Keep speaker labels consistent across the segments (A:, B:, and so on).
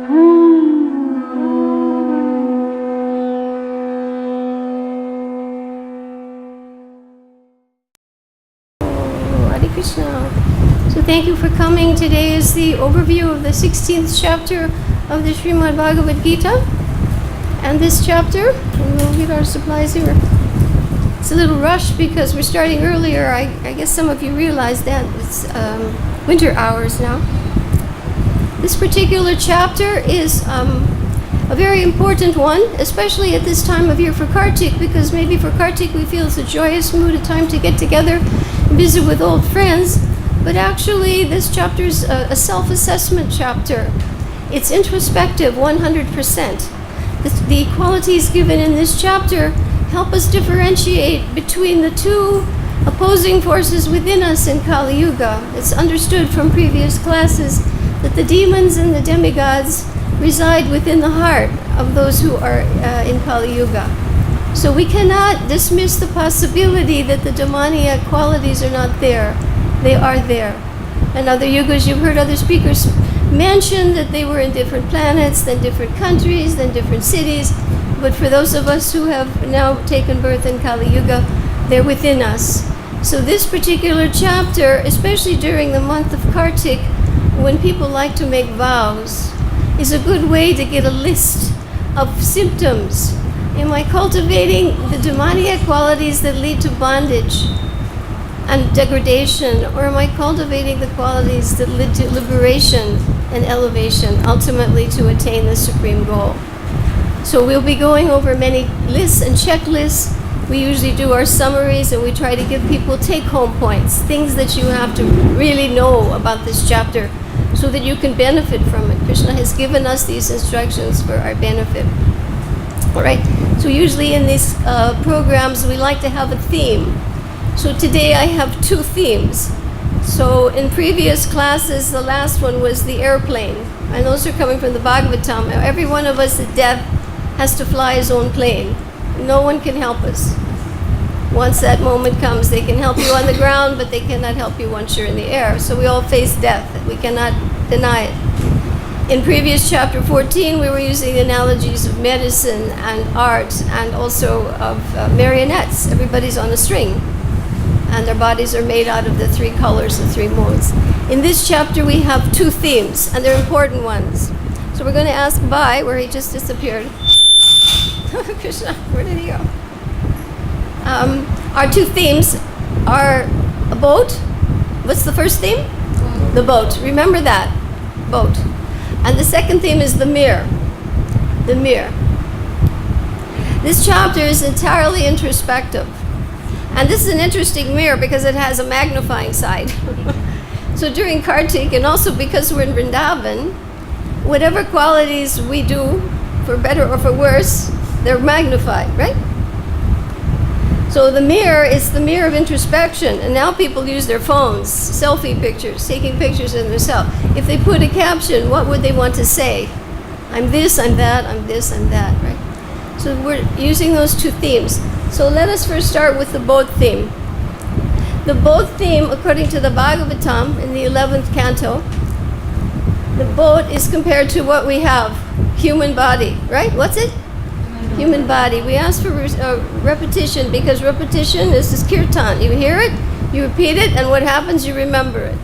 A: So thank you for coming. Today is the overview of the 16th chapter of the Srimad Bhagavad-Gita. And this chapter, and we'll get our supplies here. It's a little rushed because we're starting earlier. I guess some of you realize that. It's winter hours now. This particular chapter is a very important one, especially at this time of year for Kartik, because maybe for Kartik we feel it's a joyous mood, a time to get together and visit with old friends. But actually, this chapter is a self-assessment chapter. It's introspective, 100%. The qualities given in this chapter help us differentiate between the two opposing forces within us in Kali Yuga. It's understood from previous classes that the demons and the demigods reside within the heart of those who are in Kali Yuga. So we cannot dismiss the possibility that the demoniac qualities are not there. They are there. In other yugas, you've heard other speakers mention that they were in different planets, then different countries, then different cities. But for those of us who have now taken birth in Kali Yuga, they're within us. So this particular chapter, especially during the month of Kartik, when people like to make vows, is a good way to get a list of symptoms. Am I cultivating the demoniac qualities that lead to bondage and degradation, or am I cultivating the qualities that lead to liberation and elevation, ultimately to attain the supreme goal? So we'll be going over many lists and checklists. We usually do our summaries and we try to give people take-home points, things that you have to really know about this chapter so that you can benefit from it. Krishna has given us these instructions for our benefit. All right, so usually in these programs we like to have a theme. So today I have two themes. So in previous classes, the last one was the airplane. And those are coming from the Bhagavatam. Every one of us at death has to fly his own plane. No one can help us. Once that moment comes, they can help you on the ground, but they cannot help you once you're in the air. So we all face death. We cannot deny it. In previous chapter 14, we were using analogies of medicine and art and also of marionettes. Everybody's on a string. And their bodies are made out of the three colors, the three modes. In this chapter, we have two themes, and they're important ones. So we're going to ask Bai, where he just disappeared. Krishna, where did he go? Our two themes are a boat. What's the first theme? The boat. Remember that. Boat. And the second theme is the mirror. The mirror. This chapter is entirely introspective. And this is an interesting mirror because it has a magnifying side. So during Kartik, and also because we're in Vrindavan, whatever qualities we do, for better or for worse, they're magnified, right? So the mirror is the mirror of introspection. And now people use their phones, selfie pictures, taking pictures of themselves. If they put a caption, what would they want to say? I'm this, I'm that, I'm this, I'm that, right? So we're using those two themes. So let us first start with the boat theme. The boat theme, according to the Bhagavatam in the 11th canto, the boat is compared to what we have, human body, right? What's it? Human body. We ask for repetition because repetition is this kirtan. You hear it, you repeat it, and what happens? You remember it.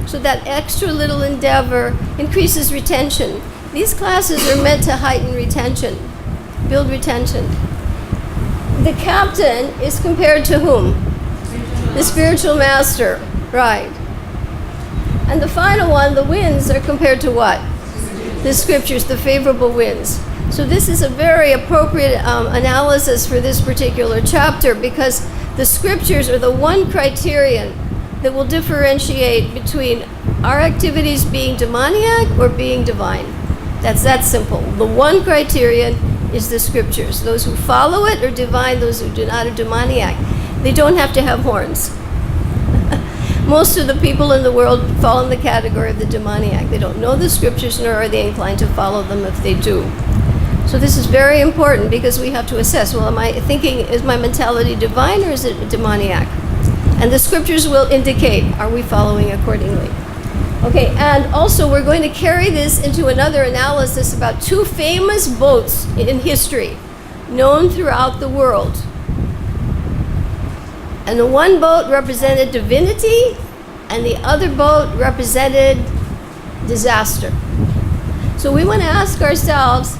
A: So that extra little endeavor increases retention. These classes are meant to heighten retention, build retention. The captain is compared to whom? The spiritual master, right. And the final one, the winds, are compared to what? The scriptures, the favorable winds. So this is a very appropriate analysis for this particular chapter because the scriptures are the one criterion that will differentiate between our activities being demoniac or being divine. That's that simple. The one criterion is the scriptures. Those who follow it are divine, those who do not are demoniac. They don't have to have horns. Most of the people in the world fall in the category of the demoniac. They don't know the scriptures, nor are they inclined to follow them if they do. So this is very important because we have to assess, well, am I thinking, is my mentality divine or is it demoniac? And the scriptures will indicate, are we following accordingly? Okay, and also we're going to carry this into another analysis about two famous boats in history, known throughout the world. And the one boat represented divinity, and the other boat represented disaster. So we want to ask ourselves,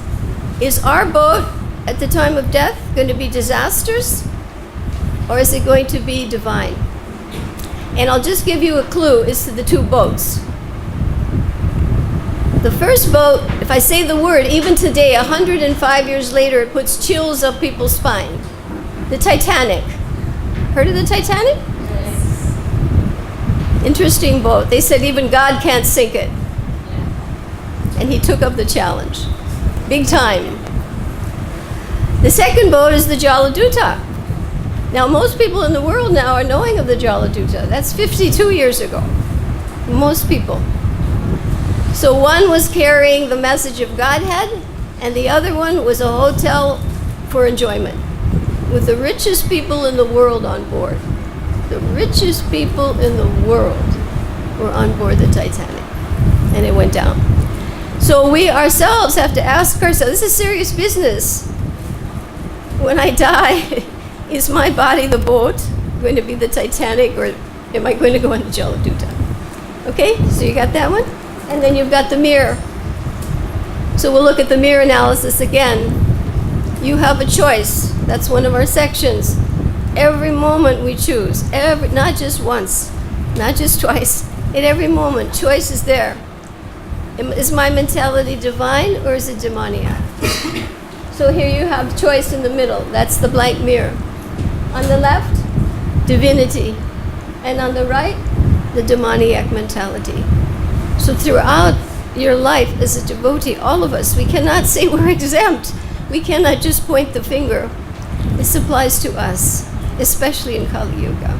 A: is our boat at the time of death going to be disastrous, or is it going to be divine? And I'll just give you a clue as to the two boats. The first boat, if I say the word, even today, 105 years later, it puts chills up people's spine. The Titanic. Heard of the Titanic?
B: Yes.
A: Interesting boat. They said even God can't sink it. And he took up the challenge. Big time. The second boat is the Jaladuta. Now, most people in the world now are knowing of the Jaladuta. That's 52 years ago. Most people. So one was carrying the message of Godhead, and the other one was a hotel for enjoyment, with the richest people in the world on board. The richest people in the world were on board the Titanic, and it went down. So we ourselves have to ask ourselves, this is serious business. When I die, is my body the boat going to be the Titanic, or am I going to go on the Jaladuta? Okay, so you got that one? And then you've got the mirror. So we'll look at the mirror analysis again. You have a choice. That's one of our sections. Every moment we choose, not just once, not just twice. At every moment, choice is there. Is my mentality divine or is it demoniac? So here you have choice in the middle. That's the blank mirror. On the left, divinity. And on the right, the demoniac mentality. So throughout your life as a devotee, all of us, we cannot say we're exempt. We cannot just point the finger. This applies to us, especially in Kali Yuga.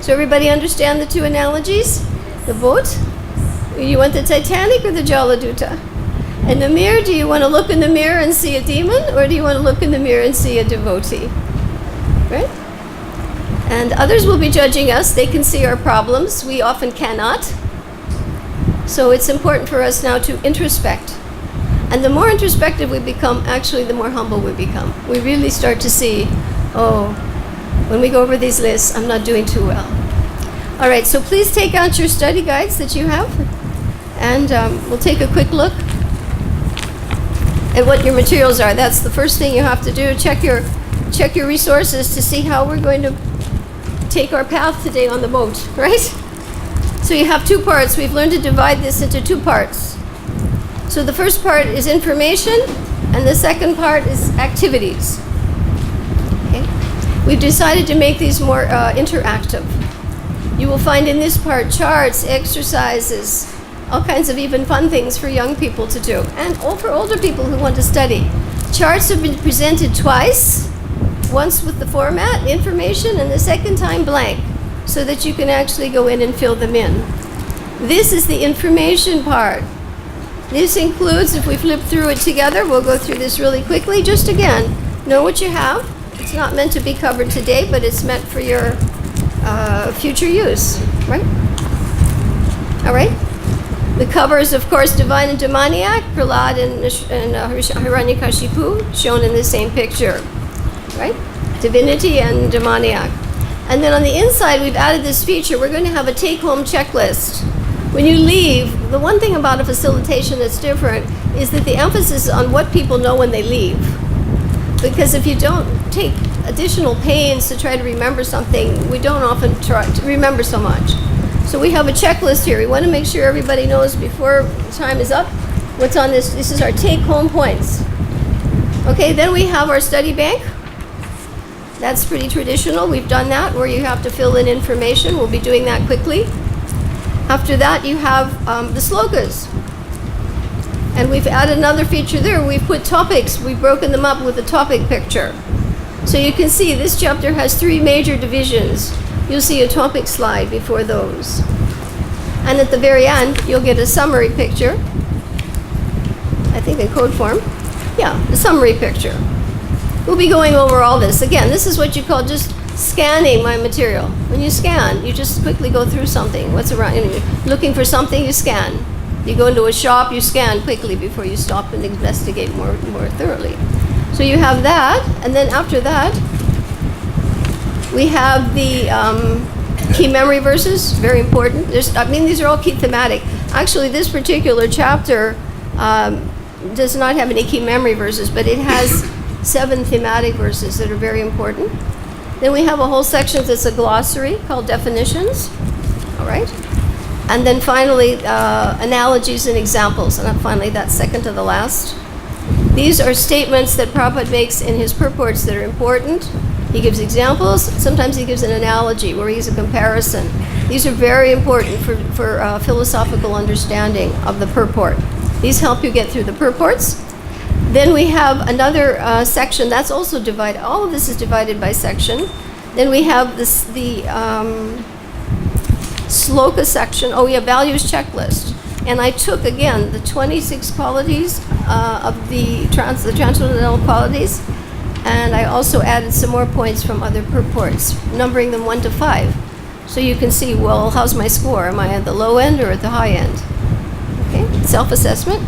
A: So everybody understand the two analogies? The boat? You want the Titanic or the Jaladuta? And the mirror, do you want to look in the mirror and see a demon, or do you want to look in the mirror and see a devotee? Right? And others will be judging us. They can see our problems. We often cannot. So it's important for us now to introspect. And the more introspective we become, actually the more humble we become. We really start to see, oh, when we go over these lists, I'm not doing too well. All right, so please take out your study guides that you have, and we'll take a quick look at what your materials are. That's the first thing you have to do. Check your resources to see how we're going to take our path today on the boat, right? So you have two parts. We've learned to divide this into two parts. So the first part is information, and the second part is activities. Okay? We've decided to make these more interactive. You will find in this part charts, exercises, all kinds of even fun things for young people to do, and for older people who want to study. Charts have been presented twice, once with the format, information, and the second time blank, so that you can actually go in and fill them in. This is the information part. This includes, if we flip through it together, we'll go through this really quickly. Just again, know what you have. It's not meant to be covered today, but it's meant for your future use, right? All right? The covers, of course, divine and demoniac, Prahlad and Hiranyakashipu, shown in the same picture, right? Divinity and demoniac. And then on the inside, we've added this feature. We're going to have a take-home checklist. When you leave, the one thing about a facilitation that's different is that the emphasis is on what people know when they leave. Because if you don't take additional pains to try to remember something, we don't often try to remember so much. So we have a checklist here. We want to make sure everybody knows before time is up what's on this. This is our take-home points. Okay, then we have our study bank. That's pretty traditional. We've done that, where you have to fill in information. We'll be doing that quickly. After that, you have the slokas. And we've added another feature there. We've put topics. We've broken them up with a topic picture. So you can see this chapter has 3 major divisions. You'll see a topic slide before those. And at the very end, you'll get a summary picture. I think in code form. Yeah, the summary picture. We'll be going over all this. Again, this is what you call just scanning my material. When you scan, you just quickly go through something. What's around? You know, you're looking for something, you scan. You go into a shop, you scan quickly before you stop and investigate more thoroughly. So you have that, and then after that, we have the key memory verses, very important. These are all key thematic. Actually, this particular chapter does not have any key memory verses, but it has 7 thematic verses that are very important. Then we have a whole section that's a glossary called definitions, all right? And then finally, analogies and examples, and then finally, that's second to the last. These are statements that Prabhupada makes in his purports that are important. He gives examples. Sometimes he gives an analogy where he gives a comparison. These are very important for philosophical understanding of the purport. These help you get through the purports. Then we have another section that's also divided. All of this is divided by section. Then we have the sloka section. Oh, yeah, values checklist. And I took, again, the 26 qualities of the transcendental qualities, and I also added some more points from other purports, numbering them 1 to 5. So you can see, well, how's my score? Am I at the low end or at the high end? Okay, self-assessment.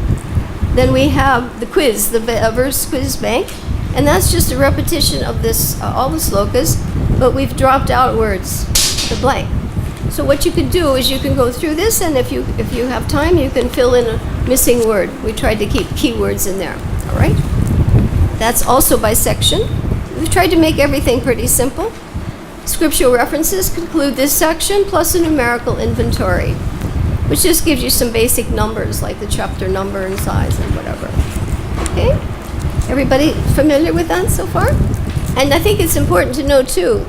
A: Then we have the quiz, the verse quiz bank, and that's just a repetition of this, all the slokas, but we've dropped out words, the blank. So what you can do is you can go through this, and if you have time, you can fill in a missing word. We tried to keep keywords in there, all right? That's also by section. We've tried to make everything pretty simple. Scriptural references conclude this section, plus a numerical inventory, which just gives you some basic numbers, like the chapter number and size and whatever. Okay? Everybody familiar with that so far? And I think it's important to know, too,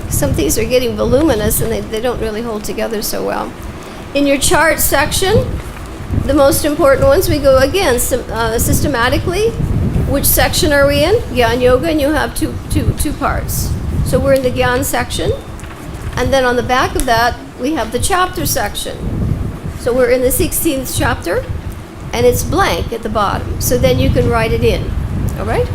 A: some things are getting voluminous and they don't really hold together so well. In your chart section, the most important ones, we go again systematically. Which section are we in? Gyan Yoga, and you have two parts. So we're in the Gyan section, and then on the back of that, we have the chapter section. So we're in the 16th chapter, and it's blank at the bottom. So then you can write it in, all right?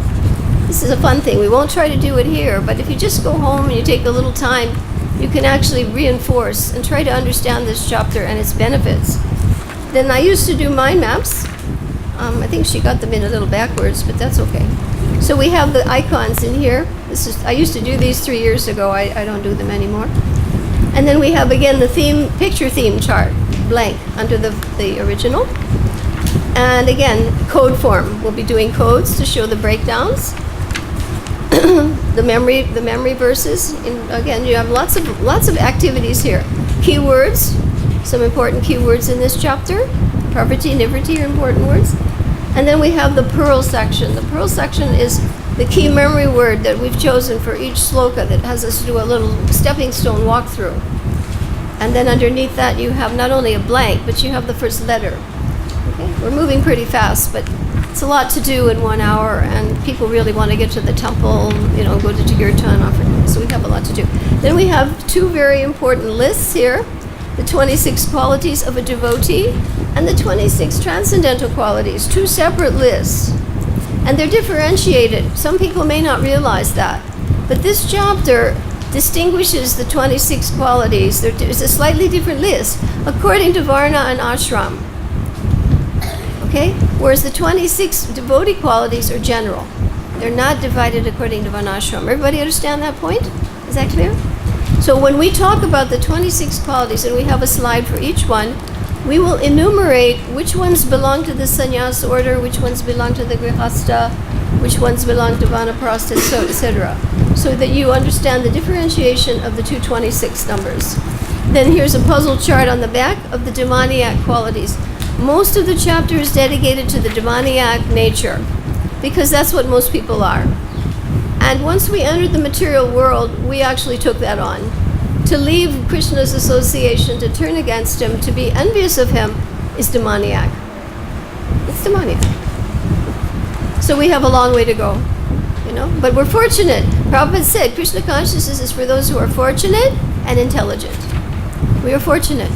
A: This is a fun thing. We won't try to do it here, but if you just go home and you take a little time, you can actually reinforce and try to understand this chapter and its benefits. Then I used to do mind maps. I think she got them in a little backwards, but that's okay. So we have the icons in here. I used to do these 3 years ago. I don't do them anymore. And then we have, again, the picture theme chart, blank, under the original. And again, code form. We'll be doing codes to show the breakdowns. the memory verses. And again, you have lots of activities here. Keywords, some important keywords in this chapter. Parvati, Nivriti are important words. And then we have the Pearl section. The Pearl section is the key memory word that we've chosen for each sloka that has us do a little stepping stone walkthrough. And then underneath that you have not only a blank, but you have the first letter. Okay? We're moving pretty fast, but it's a lot to do in 1 hour, and people really want to get to the temple, go to Kirtan, so we have a lot to do. Then we have 2 very important lists here. The 26 qualities of a devotee, and the 26 transcendental qualities, 2 separate lists. And they're differentiated. Some people may not realize that. But this chapter distinguishes the 26 qualities. There's a slightly different list according to Varna and Ashram. Okay? Whereas the 26 devotee qualities are general. They're not divided according to Varna Ashram. Everybody understand that point? Is that clear? So when we talk about the 26 qualities, and we have a slide for each one, we will enumerate which ones belong to the sannyas order, which ones belong to the grihastha, which ones belong to vanaprastha, etc. So that you understand the differentiation of the 226 numbers. Then here's a puzzle chart on the back of the demoniac qualities. Most of the chapter is dedicated to the demoniac nature, because that's what most people are. And once we entered the material world, we actually took that on. To leave Krishna's association, to turn against him, to be envious of him, is demoniac. It's demoniac. So we have a long way to go, But we're fortunate. Prabhupada said, Krishna consciousness is for those who are fortunate and intelligent. We are fortunate.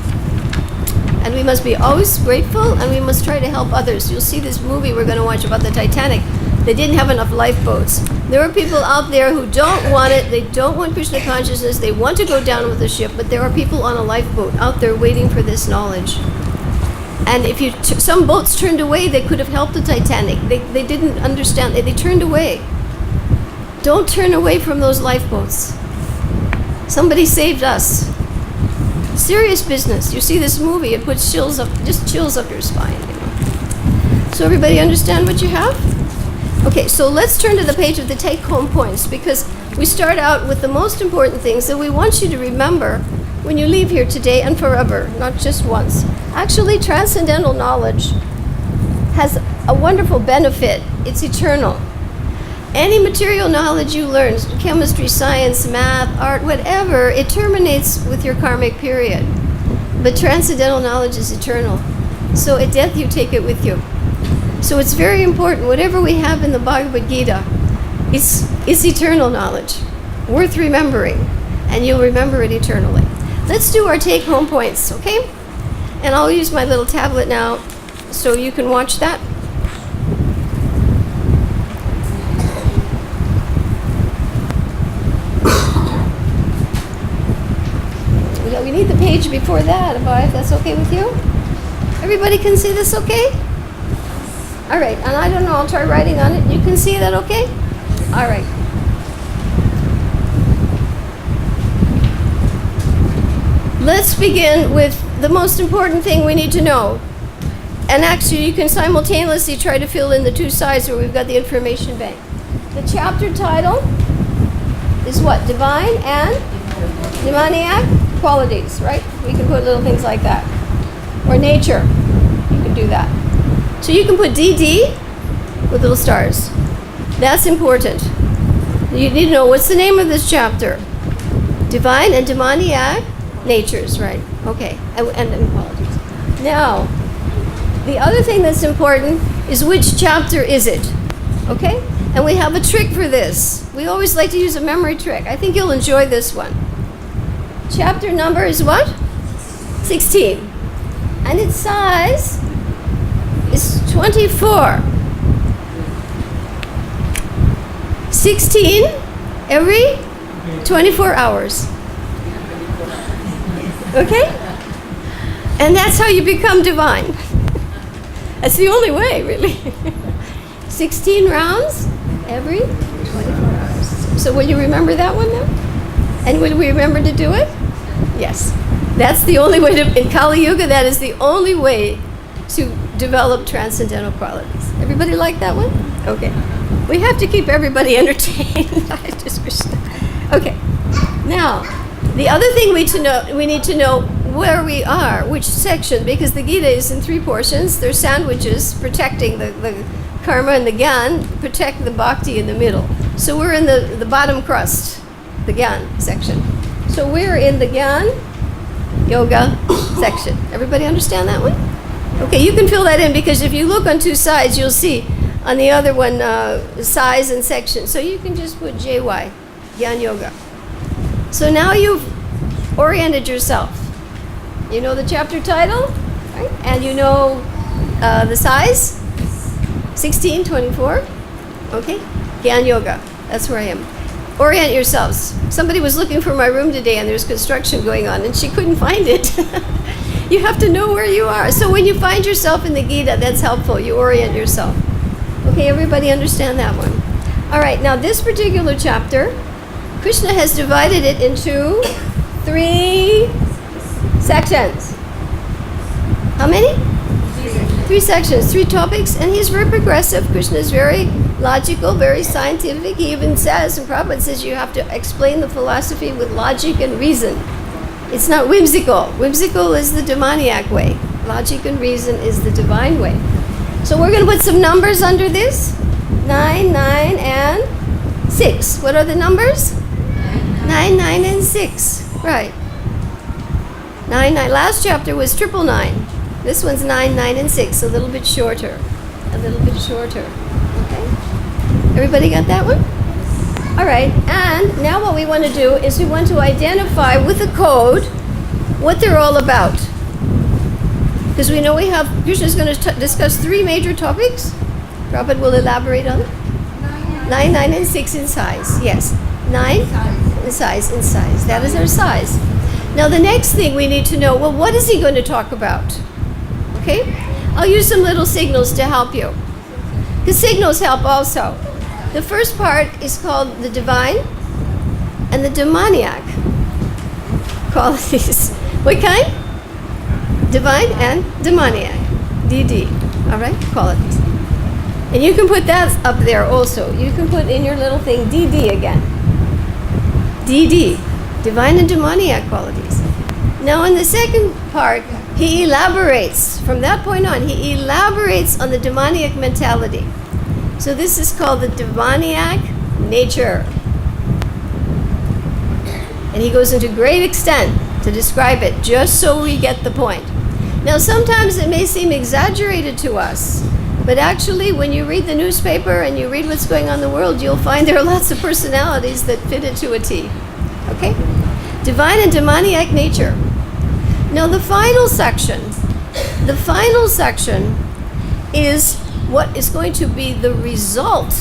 A: And we must be always grateful, and we must try to help others. You'll see this movie we're going to watch about the Titanic. They didn't have enough lifeboats. There are people out there who don't want it. They don't want Krishna consciousness. They want to go down with the ship, but there are people on a lifeboat out there waiting for this knowledge. And if some boats turned away, they could have helped the Titanic. They didn't understand. They turned away. Don't turn away from those lifeboats. Somebody saved us. Serious business. You see this movie, it puts chills up your spine. So everybody understand what you have? Okay, so let's turn to the page of the take-home points, because we start out with the most important things that we want you to remember when you leave here today and forever, not just once. Actually, transcendental knowledge has a wonderful benefit. It's eternal. Any material knowledge you learn, chemistry, science, math, art, whatever, it terminates with your karmic period. But transcendental knowledge is eternal. So at death, you take it with you. So it's very important. Whatever we have in the Bhagavad-Gita is eternal knowledge, worth remembering, and you'll remember it eternally. Let's do our take-home points, okay? And I'll use my little tablet now so you can watch that. We need the page before that, if that's okay with you. Everybody can see this okay? All right, and I don't know, I'll try writing on it. You can see that okay? All right. Let's begin with the most important thing we need to know. And actually, you can simultaneously try to fill in the two sides where we've got the information bank. The chapter title is what? Divine and demoniac qualities, right? We can put little things like that. Or nature. You can do that. So you can put DD with little stars. That's important. You need to know what's the name of this chapter. Divine and demoniac natures, right? Okay. And qualities. Now, the other thing that's important is which chapter is it? Okay? And we have a trick for this. We always like to use a memory trick. I think you'll enjoy this one. Chapter number is what? 16. And its size is 24. 16 every 24 hours. Okay? And that's how you become divine. That's the only way, really. 16 rounds every 24 hours. So will you remember that one then? And will we remember to do it? Yes. That's the only way to, in Kali Yuga, that is the only way to develop transcendental qualities. Everybody like that one? Okay. We have to keep everybody entertained. I just wish that. Okay. Now, the other thing we need to know where we are, which section, because the Gita is in 3 portions. They're sandwiches protecting the karma and the gyan, protect the bhakti in the middle. So we're in the bottom crust, the gyan section. So we're in the gyan yoga section. Everybody understand that one? Okay, you can fill that in, because if you look on 2 sides, you'll see on the other one size and section. So you can just put JY, Gyan Yoga. So now you've oriented yourself. You know the chapter title, right? And you know the size, 16, 24. Okay, Gyan Yoga, that's where I am. Orient yourselves. Somebody was looking for my room today and there's construction going on and she couldn't find it. You have to know where you are. So when you find yourself in the Gita, that's helpful. You orient yourself. Okay, everybody understand that one? All right, now this particular chapter, Krishna has divided it into 3 sections. How many? 3 sections, 3 topics, and he's very progressive. Krishna is very logical, very scientific. He even says, and Prabhupada says, you have to explain the philosophy with logic and reason. It's not whimsical. Whimsical is the demoniac way. Logic and reason is the divine way. So we're going to put some numbers under this. 9, 9, and 6. What are the numbers? 9, 9, and 6. Right. 9, 9. Last chapter was 999. This one's 9, 9, and 6. A little bit shorter. A little bit shorter. Okay. Everybody got that one? All right. And now what we want to do is we want to identify with a code what they're all about. Because we know we have, Krishna is going to discuss 3 major topics. Prabhupada will elaborate on it. 9, 9, and 6 in size. Yes. 9 in size, in size. That is our size. Now the next thing we need to know, well, what is he going to talk about? Okay? I'll use some little signals to help you. The signals help also. The first part is called the divine and the demoniac qualities. What kind? Divine and demoniac. DD. All right? Qualities. And you can put that up there also. You can put in your little thing DD again. DD. Divine and demoniac qualities. Now in the second part, he elaborates. From that point on, he elaborates on the demoniac mentality. So this is called the demoniac nature. And he goes into great extent to describe it, just so we get the point. Now sometimes it may seem exaggerated to us, but actually when you read the newspaper and you read what's going on in the world, you'll find there are lots of personalities that fit it to a T. Okay? Divine and demoniac nature. Now the final section is what is going to be the result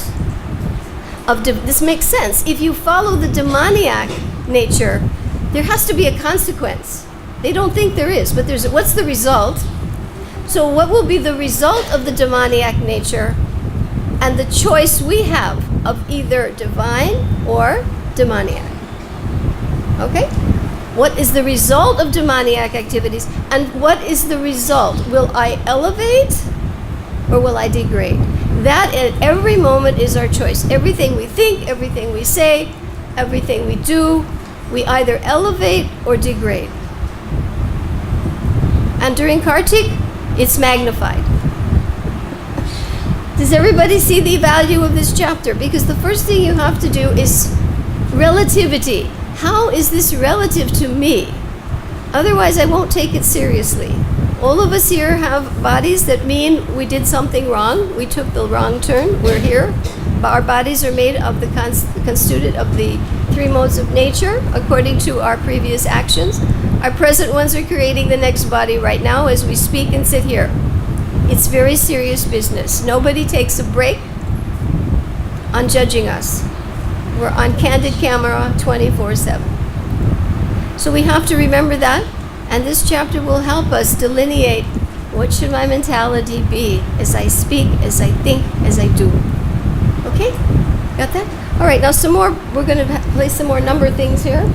A: of, this makes sense. If you follow the demoniac nature, there has to be a consequence. They don't think there is, but what's the result? So what will be the result of the demoniac nature and the choice we have of either divine or demoniac? Okay? What is the result of demoniac activities, and what is the result? Will I elevate or will I degrade? That at every moment is our choice. Everything we think, everything we say, everything we do, we either elevate or degrade. And during Kartik, it's magnified. Does everybody see the value of this chapter? Because the first thing you have to do is relativity. How is this relative to me? Otherwise, I won't take it seriously. All of us here have bodies that mean we did something wrong. We took the wrong turn. We're here. Our bodies are made of constituted of the 3 modes of nature, according to our previous actions. Our present ones are creating the next body right now as we speak and sit here. It's very serious business. Nobody takes a break on judging us. We're on candid camera 24/7. So we have to remember that, and this chapter will help us delineate what should my mentality be as I speak, as I think, as I do. Okay? Got that? All right, now some more, we're going to play some more number things here.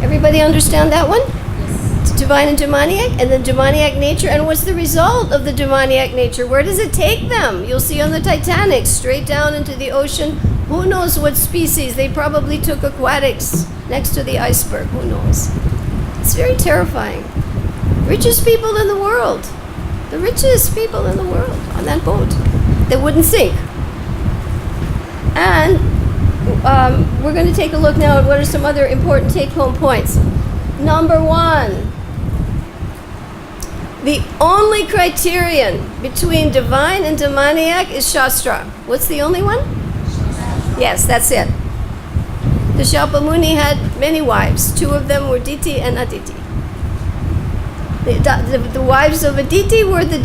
A: Everybody understand that one? Yes. Divine and demoniac, and then demoniac nature. And what's the result of the demoniac nature? Where does it take them? You'll see on the Titanic, straight down into the ocean. Who knows what species? They probably took aquatics next to the iceberg. Who knows? It's very terrifying. Richest people in the world. The richest people in the world on that boat. They wouldn't sink. And we're going to take a look now at what are some other important take-home points. Number 1, the only criterion between divine and demoniac is Shastra. What's the only one? Yes, that's it. The Shakyamuni had many wives. 2 of them were Diti and Aditi. The wives of Aditi were the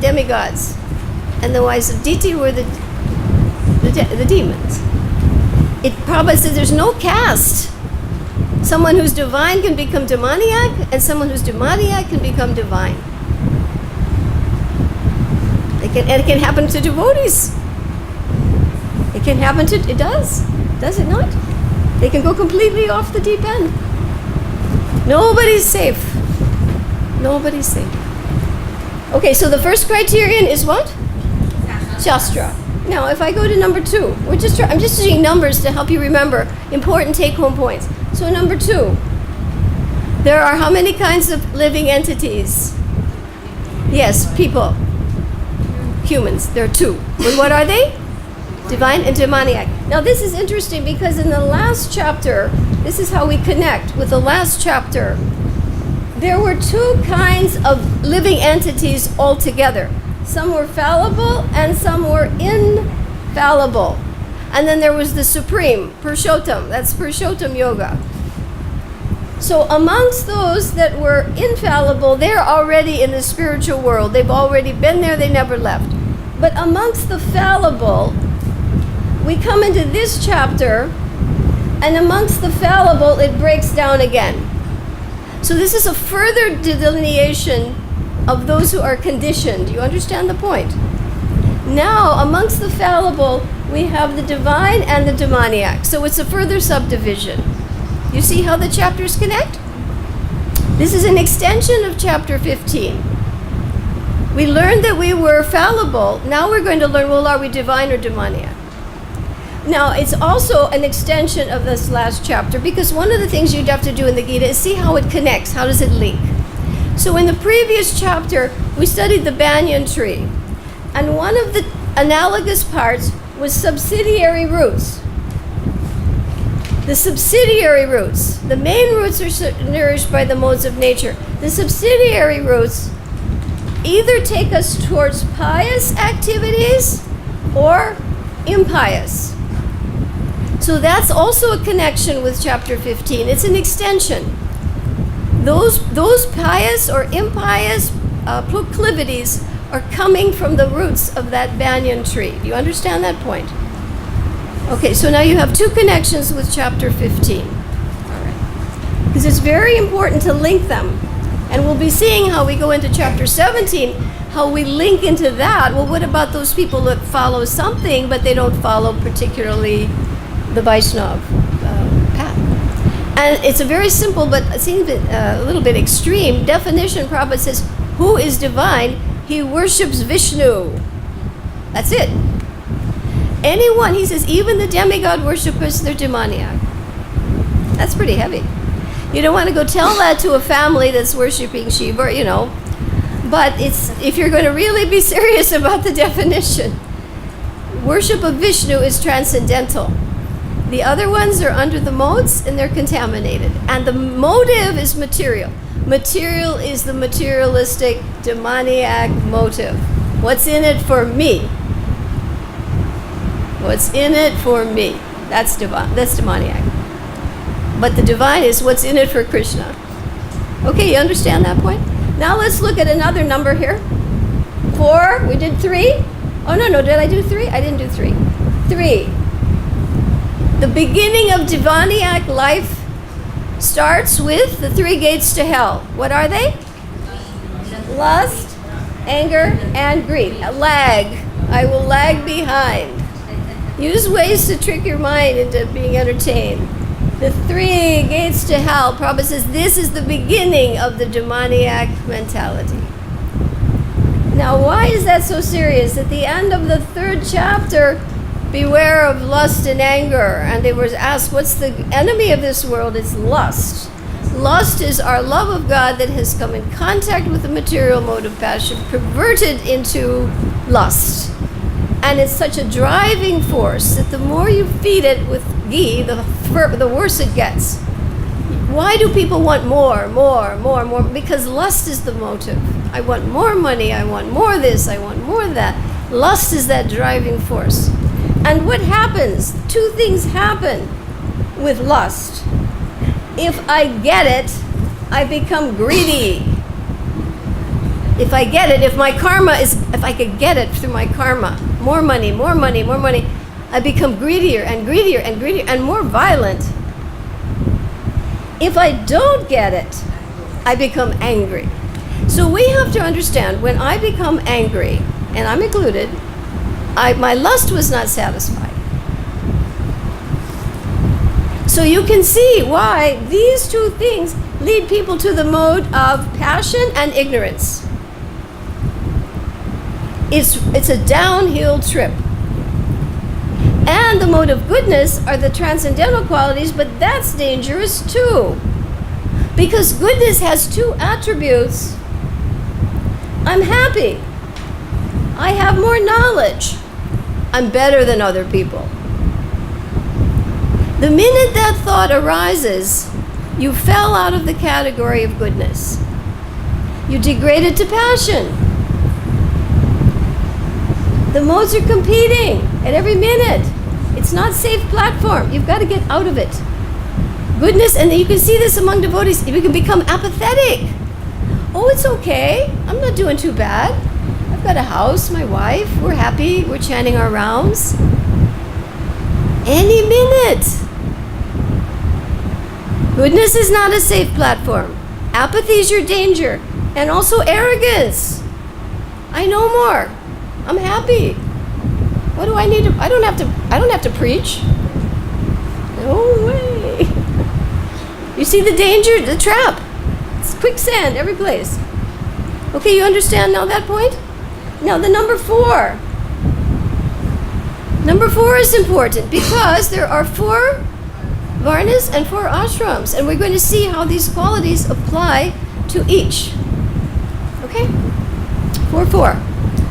A: demigods, and the wives of Diti were the demons. Prabhupada says there's no caste. Someone who's divine can become demoniac, and someone who's demoniac can become divine. And it can happen to devotees. It can happen to, it does it not? They can go completely off the deep end. Nobody's safe. Nobody's safe. Okay, so the first criterion is what? Shastra. Now, if I go to number 2, I'm just using numbers to help you remember important take-home points. So number 2, there are how many kinds of living entities? Yes, people. Humans. There are 2. And what are they? Divine and demoniac. Now this is interesting because in the last chapter, this is how we connect with the last chapter. There were 2 kinds of living entities altogether. Some were fallible and some were infallible. And then there was the supreme, Purushottam. That's Purushottam Yoga. So amongst those that were infallible, they're already in the spiritual world. They've already been there, they never left. But amongst the fallible, we come into this chapter, and amongst the fallible, it breaks down again. So this is a further delineation of those who are conditioned. You understand the point? Now, amongst the fallible, we have the divine and the demoniac. So it's a further subdivision. You see how the chapters connect? This is an extension of chapter 15. We learned that we were fallible. Now we're going to learn, well, are we divine or demoniac? Now, it's also an extension of this last chapter, because one of the things you'd have to do in the Gita is see how it connects. How does it link? So in the previous chapter, we studied the banyan tree. And one of the analogous parts was subsidiary roots. The subsidiary roots. The main roots are nourished by the modes of nature. The subsidiary roots either take us towards pious activities or impious. So that's also a connection with chapter 15. It's an extension. Those pious or impious proclivities are coming from the roots of that banyan tree. Do you understand that point? Okay, so now you have two connections with chapter 15. All right. Because it's very important to link them. And we'll be seeing how we go into chapter 17, how we link into that. Well, what about those people that follow something, but they don't follow particularly the Vaishnava path? And it's a very simple, but it seems a little bit extreme definition. Prabhupada says, who is divine? He worships Vishnu. That's it. Anyone, he says, even the demigod worshippers, they're demoniac. That's pretty heavy. You don't want to go tell that to a family that's worshiping Shiva, you know. But it's, if you're going to really be serious about the definition, worship of Vishnu is transcendental. The other ones are under the modes and they're contaminated. And the motive is material. Material is the materialistic, demoniac motive. What's in it for me? What's in it for me? That's divine. That's demoniac. But the divine is what's in it for Krishna. Okay, you understand that point? Now let's look at another number here. 4, we did 3. Oh, no, did I do 3? I didn't do 3. 3. The beginning of demoniac life starts with the 3 gates to hell. What are they? Lust, anger, and greed. Lag. I will lag behind. Use ways to trick your mind into being entertained. The 3 gates to hell, Prabhupada says, this is the beginning of the demoniac mentality. Now, why is that so serious? At the end of the 3rd chapter, beware of lust and anger. And they were asked, what's the enemy of this world? It's lust. Lust is our love of God that has come in contact with the material mode of passion, perverted into lust. And it's such a driving force that the more you feed it with ghee, the worse it gets. Why do people want more? Because lust is the motive. I want more money, I want more this, I want more that. Lust is that driving force. And what happens? 2 things happen with lust. If I get it, I become greedy. If I get it, if I could get it through my karma, more money, I become greedier and greedier and greedier and more violent. If I don't get it, I become angry. So we have to understand, when I become angry, and I'm included, my lust was not satisfied. So you can see why these 2 things lead people to the mode of passion and ignorance. It's a downhill trip. And the mode of goodness are the transcendental qualities, but that's dangerous too. Because goodness has 2 attributes. I'm happy. I have more knowledge. I'm better than other people. The minute that thought arises, you fell out of the category of goodness. You degraded to passion. The modes are competing at every minute. It's not safe platform. You've got to get out of it. Goodness, and you can see this among devotees, you can become apathetic. Oh, it's okay. I'm not doing too bad. I've got a house, my wife, we're happy, we're chanting our rounds. Any minute. Goodness is not a safe platform. Apathy is your danger. And also arrogance. I know more. I'm happy. What do I need to, I don't have to preach. No way. You see the danger, the trap. It's quicksand every place. Okay, you understand now that point? Now the number 4. Number 4 is important because there are 4 varnas and 4 ashrams, and we're going to see how these qualities apply to each. Okay? 4, 4.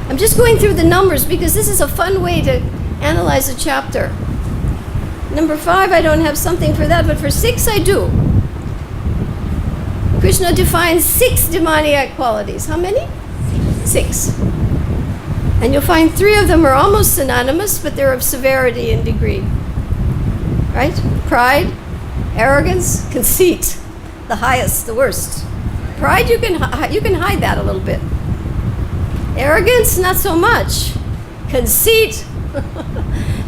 A: I'm just going through the numbers because this is a fun way to analyze a chapter. Number 5, I don't have something for that, but for 6 I do. Krishna defines 6 demoniac qualities. How many? 6. And you'll find 3 of them are almost synonymous, but they're of severity and degree. Right? Pride, arrogance, conceit. The highest, the worst. Pride, you can hide that a little bit. Arrogance, not so much. Conceit,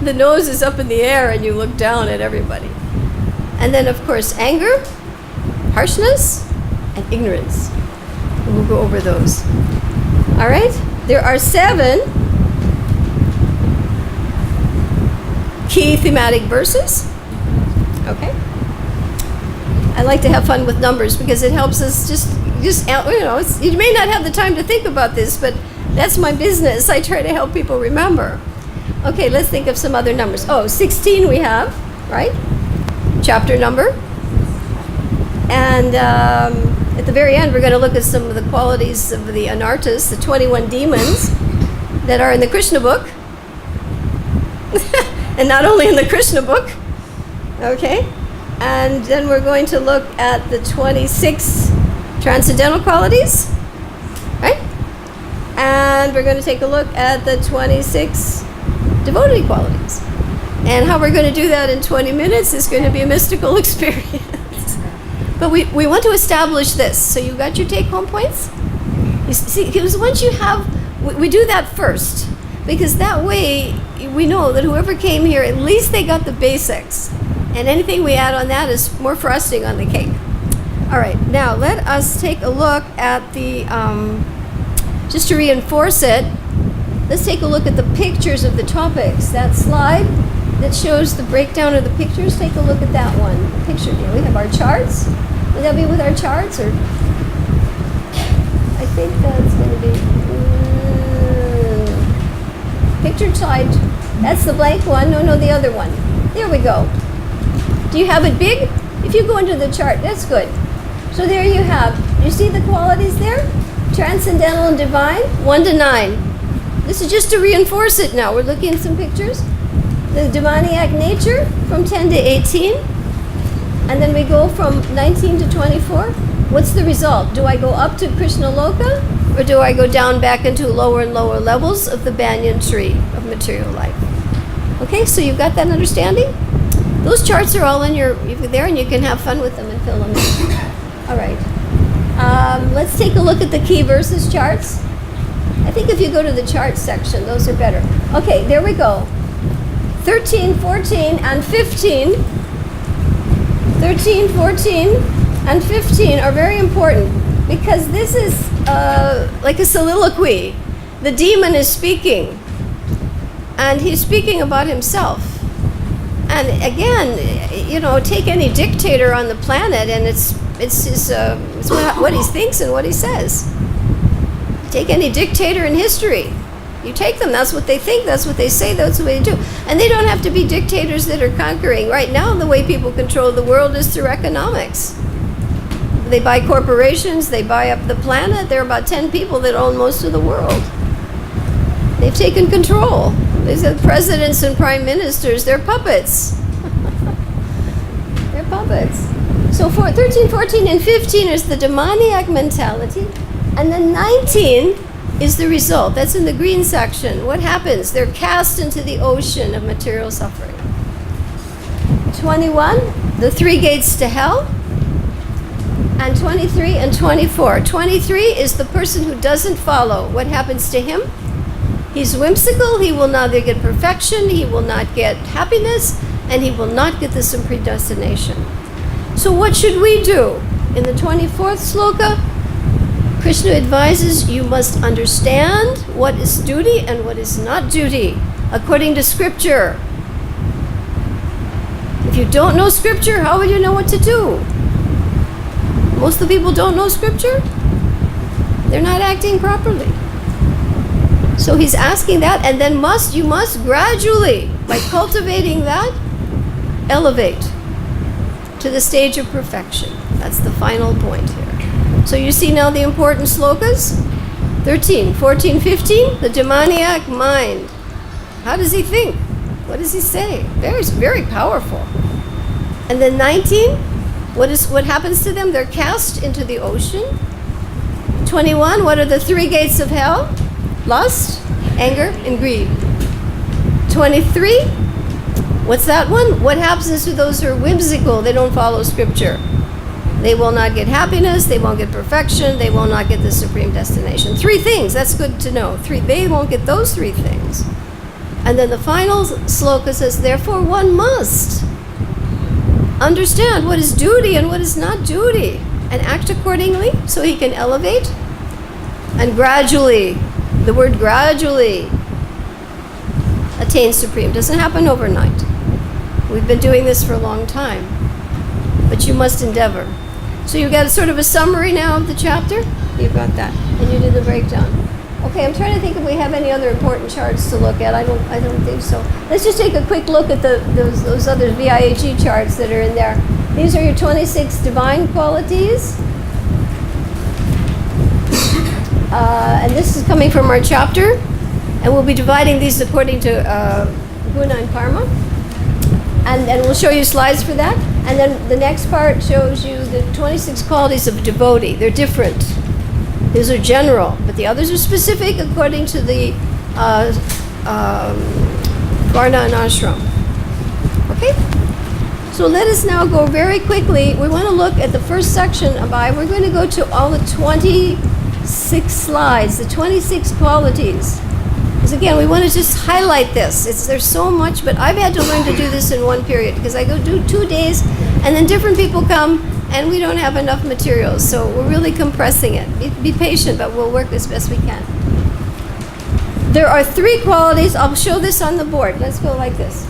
A: the nose is up in the air and you look down at everybody. And then, of course, anger, harshness, and ignorance. And we'll go over those. All right? There are 7 key thematic verses. Okay? I like to have fun with numbers because it helps us just you may not have the time to think about this, but that's my business. I try to help people remember. Okay, let's think of some other numbers. 16 we have, right? Chapter number. And at the very end, we're going to look at some of the qualities of the anartas, the 21 demons that are in the Krishna book. And not only in the Krishna book. Okay? And then we're going to look at the 26 transcendental qualities. Right? And we're going to take a look at the 26 devotee qualities. And how we're going to do that in 20 minutes is going to be a mystical experience. But we want to establish this. So you got your take-home points? You see, because once you have, we do that first. Because that way, we know that whoever came here, at least they got the basics. And anything we add on that is more frosting on the cake. All right, now let us take a look at the, just to reinforce it, let's take a look at the pictures of the topics. That slide that shows the breakdown of the pictures, take a look at that one. Picture deal. We have our charts. Would that be with our charts? Or I think that's going to be picture slide. That's the blank one. No, the other one. There we go. Do you have it big? If you go into the chart, that's good. So there you have. You see the qualities there? Transcendental and divine, 1 to 9. This is just to reinforce it now. We're looking at some pictures. The demoniac nature from 10 to 18. And then we go from 19 to 24. What's the result? Do I go up to Krishna Loka? Or do I go down back into lower and lower levels of the banyan tree of material life? Okay, so you've got that understanding? Those charts are all there, and you can have fun with them and fill them in. All right. Let's take a look at the key verses charts. I think if you go to the charts section, those are better. Okay, there we go. 13, 14, and 15. 13, 14, and 15 are very important because this is like a soliloquy. The demon is speaking, and he's speaking about himself. And again, take any dictator on the planet, and it's what he thinks and what he says. Take any dictator in history. You take them, that's what they think, that's what they say, that's what they do. And they don't have to be dictators that are conquering. Right now, the way people control the world is through economics. They buy corporations, they buy up the planet. There are about 10 people that own most of the world. They've taken control. These are presidents and prime ministers, they're puppets. They're puppets. So 13, 14, and 15 is the demoniac mentality. And then 19 is the result. That's in the green section. What happens? They're cast into the ocean of material suffering. 21, the 3 gates to hell. and 23 and 24. 23 is the person who doesn't follow. What happens to him? He's whimsical, he will neither get perfection, he will not get happiness, and he will not get the supreme destination. So what should we do? In the 24th sloka, Krishna advises you must understand what is duty and what is not duty, according to scripture. If you don't know scripture, how will you know what to do? Most of the people don't know scripture. They're not acting properly. So he's asking that, and then you must gradually, by cultivating that, elevate to the stage of perfection. That's the final point here. So you see now the important slokas? 13, 14, 15, the demoniac mind. How does he think? What does he say? Very, very powerful. And then 19, what happens to them? They're cast into the ocean. 21, what are the three gates of hell? Lust, anger, and greed. 23, what's that one? What happens to those who are whimsical? They don't follow scripture. They will not get happiness, they won't get perfection, they will not get the supreme destination. Three things, that's good to know. They won't get those three things. And then the final sloka says, therefore one must understand what is duty and what is not duty, and act accordingly so he can elevate. And gradually, the word gradually, attain supreme. Doesn't happen overnight. We've been doing this for a long time, but you must endeavor. So you've got a sort of a summary now of the chapter. You've got that, and you did the breakdown. Okay, I'm trying to think if we have any other important charts to look at. I don't think so. Let's just take a quick look at those other VIHE charts that are in there. These are your 26 divine qualities. And this is coming from our chapter. And we'll be dividing these according to guna and karma. And we'll show you slides for that. And then the next part shows you the 26 qualities of devotee. They're different. These are general, but the others are specific according to the varna and ashram. Okay? So let us now go very quickly. We want to look at the first section we're going to go to all the 26 slides, the 26 qualities. Because again, we want to just highlight this. There's so much, but I've had to learn to do this in one period because I go do 2 days and then different people come and we don't have enough materials. So we're really compressing it. Be patient, but we'll work as best we can. There are 3 qualities. I'll show this on the board. Let's go like this.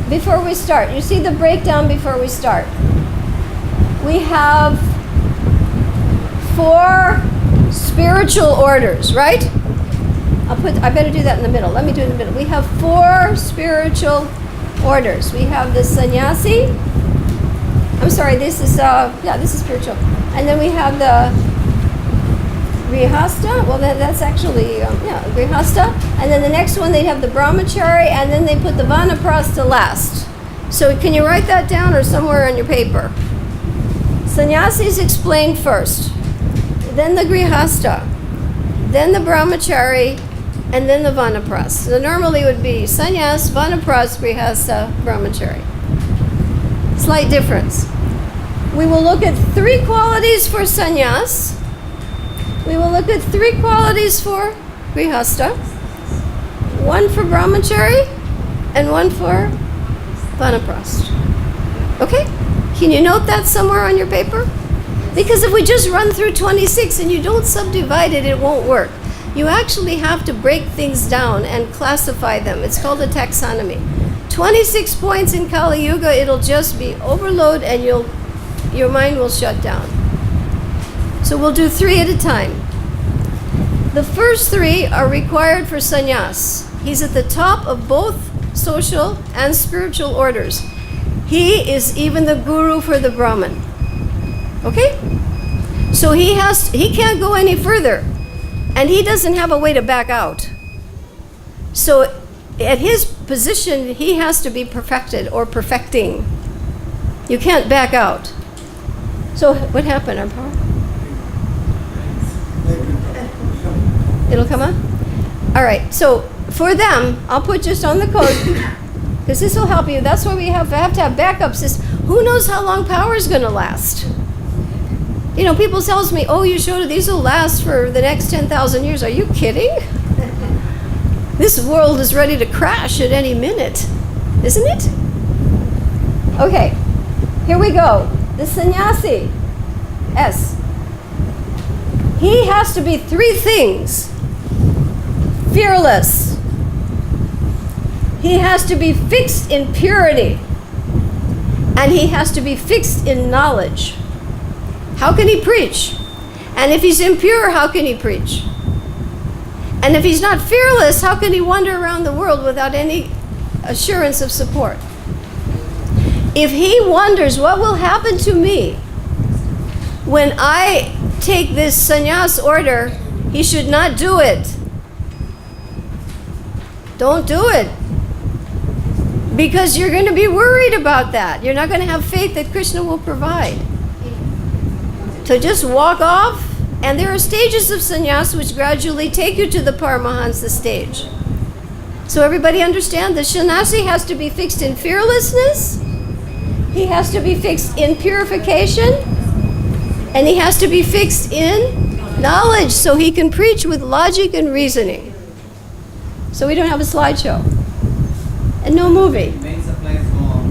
A: Before we start, you see the breakdown before we start. We have 4 spiritual orders, right? I better do that in the middle. Let me do it in the middle. We have 4 spiritual orders. We have the sannyasi. I'm sorry, this is spiritual. And then we have the grihasta. Well, that's actually, grihasta. And then the next one, they'd have the brahmachari, and then they put the vanaprastha last. So can you write that down or somewhere on your paper? Sannyasi is explained first. Then the grihasta. Then the brahmachari, and then the vanaprastha. So normally it would be sannyas, vanaprastha, grihasta, brahmachari. Slight difference. We will look at 3 qualities for sannyas. We will look at 3 qualities for grihasta, 1 for brahmachari, and 1 for vanaprastha. Okay? Can you note that somewhere on your paper? Because if we just run through 26 and you don't subdivide it, it won't work. You actually have to break things down and classify them. It's called a taxonomy. 26 points in Kali Yuga, it'll just be overload and your mind will shut down. So we'll do 3 at a time. The first 3 are required for sannyas. He's at the top of both social and spiritual orders. He is even the guru for the Brahmin. Okay? So he can't go any further. And he doesn't have a way to back out. So at his position, he has to be perfected or perfecting. You can't back out. So what happened, Arpar? It'll come on? All right, so for them, I'll put just on the code, because this will help you. That's why we have to have backups. Who knows how long power is going to last? You know, people tells me, oh, Yashoda, these will last for the next 10,000 years. Are you kidding? This world is ready to crash at any minute, isn't it? Okay, here we go. The sannyasi, S. He has to be three things. Fearless. He has to be fixed in purity. And he has to be fixed in knowledge. How can he preach? And if he's impure, how can he preach? And if he's not fearless, how can he wander around the world without any assurance of support? If he wonders what will happen to me when I take this sannyas order, he should not do it. Don't do it. Because you're going to be worried about that. You're not going to have faith that Krishna will provide. So just walk off, and there are stages of sannyas which gradually take you to the Paramahansa stage. So everybody understand, the sannyasi has to be fixed in fearlessness, he has to be fixed in purification, and he has to be fixed in knowledge so he can preach with logic and reasoning. So we don't have a slideshow. And no movie.
B: Main supplies go on.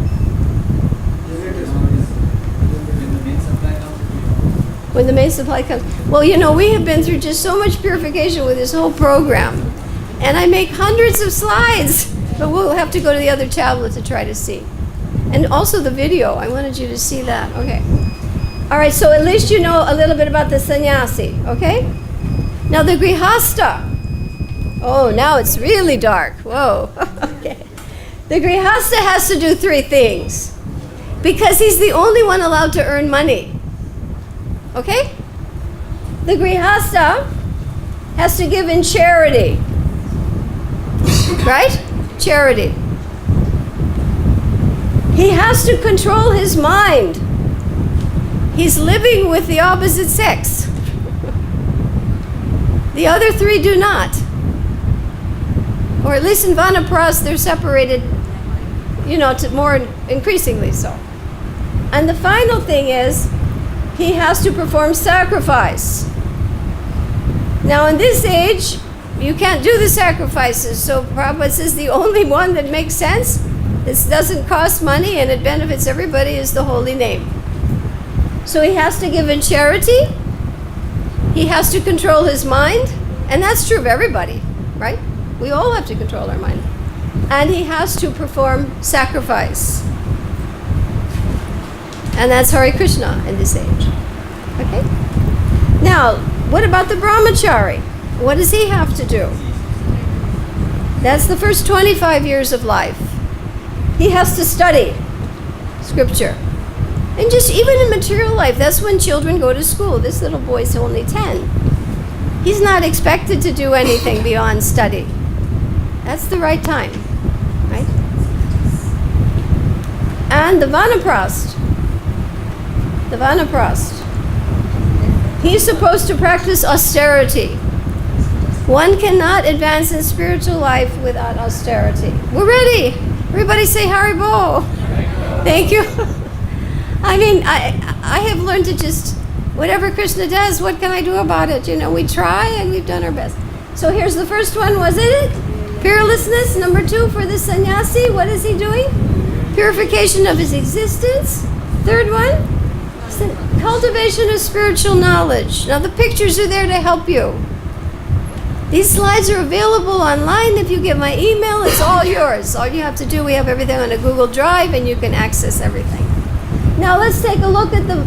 A: When the main supply comes. Well, you know, we have been through just so much purification with this whole program. And I make hundreds of slides. But we'll have to go to the other tablet to try to see. And also the video. I wanted you to see that. Okay. All right, so at least you know a little bit about the sannyasi. Okay? Now the grihasta. Oh, now it's really dark. Whoa. Okay. The grihasta has to do three things. Because he's the only one allowed to earn money. Okay? The grihasta has to give in charity. Right? Charity. He has to control his mind. He's living with the opposite sex. The other three do not. Or at least in Vanapras, they're separated, you know, to more increasingly so. And the final thing is, he has to perform sacrifice. Now in this age, you can't do the sacrifices, so Prabhupada says the only one that makes sense, this doesn't cost money and it benefits everybody, is the holy name. So he has to give in charity, he has to control his mind, and that's true of everybody, right? We all have to control our mind. And he has to perform sacrifice. And that's Hare Krishna in this age. Okay? Now, what about the brahmachari? What does he have to do? That's the first 25 years of life. He has to study scripture. And just even in material life, that's when children go to school. This little boy's only 10. He's not expected to do anything beyond study. That's the right time, right? And the vanaprast. The vanaprast. He's supposed to practice austerity. One cannot advance in spiritual life without austerity. We're ready. Everybody say Haribo. Thank you. I mean, I have learned to just, whatever Krishna does, what can I do about it? You know, we try and we've done our best. So here's the first one, wasn't it? Fearlessness. Number 2 for the sannyasi, what is he doing? Purification of his existence. Third one, cultivation of spiritual knowledge. Now the pictures are there to help you. These slides are available online. If you get my email, it's all yours. All you have to do, we have everything on a Google Drive and you can access everything. Now let's take a look at the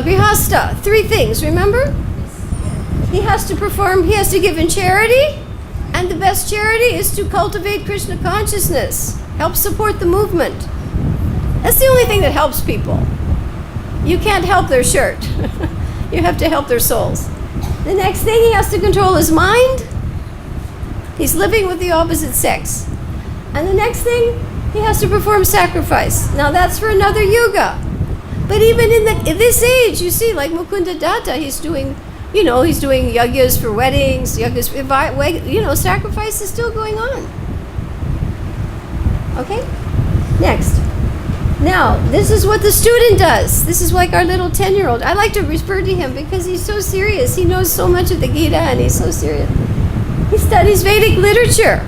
A: grihasta. 3 things, remember? He has to perform, he has to give in charity, and the best charity is to cultivate Krishna consciousness. Help support the movement. That's the only thing that helps people. You can't help their shirt. You have to help their souls. The next thing, he has to control his mind. He's living with the opposite sex. And the next thing, he has to perform sacrifice. Now that's for another yuga. But even in this age, you see, like Mukunda Datta, he's doing, you know, he's doing yagyas for weddings, yagyas, you know, sacrifice is still going on. Okay? Next. Now, this is what the student does. This is like our little 10-year-old. I like to refer to him because he's so serious. He knows so much of the Gita and he's so serious. He studies Vedic literature.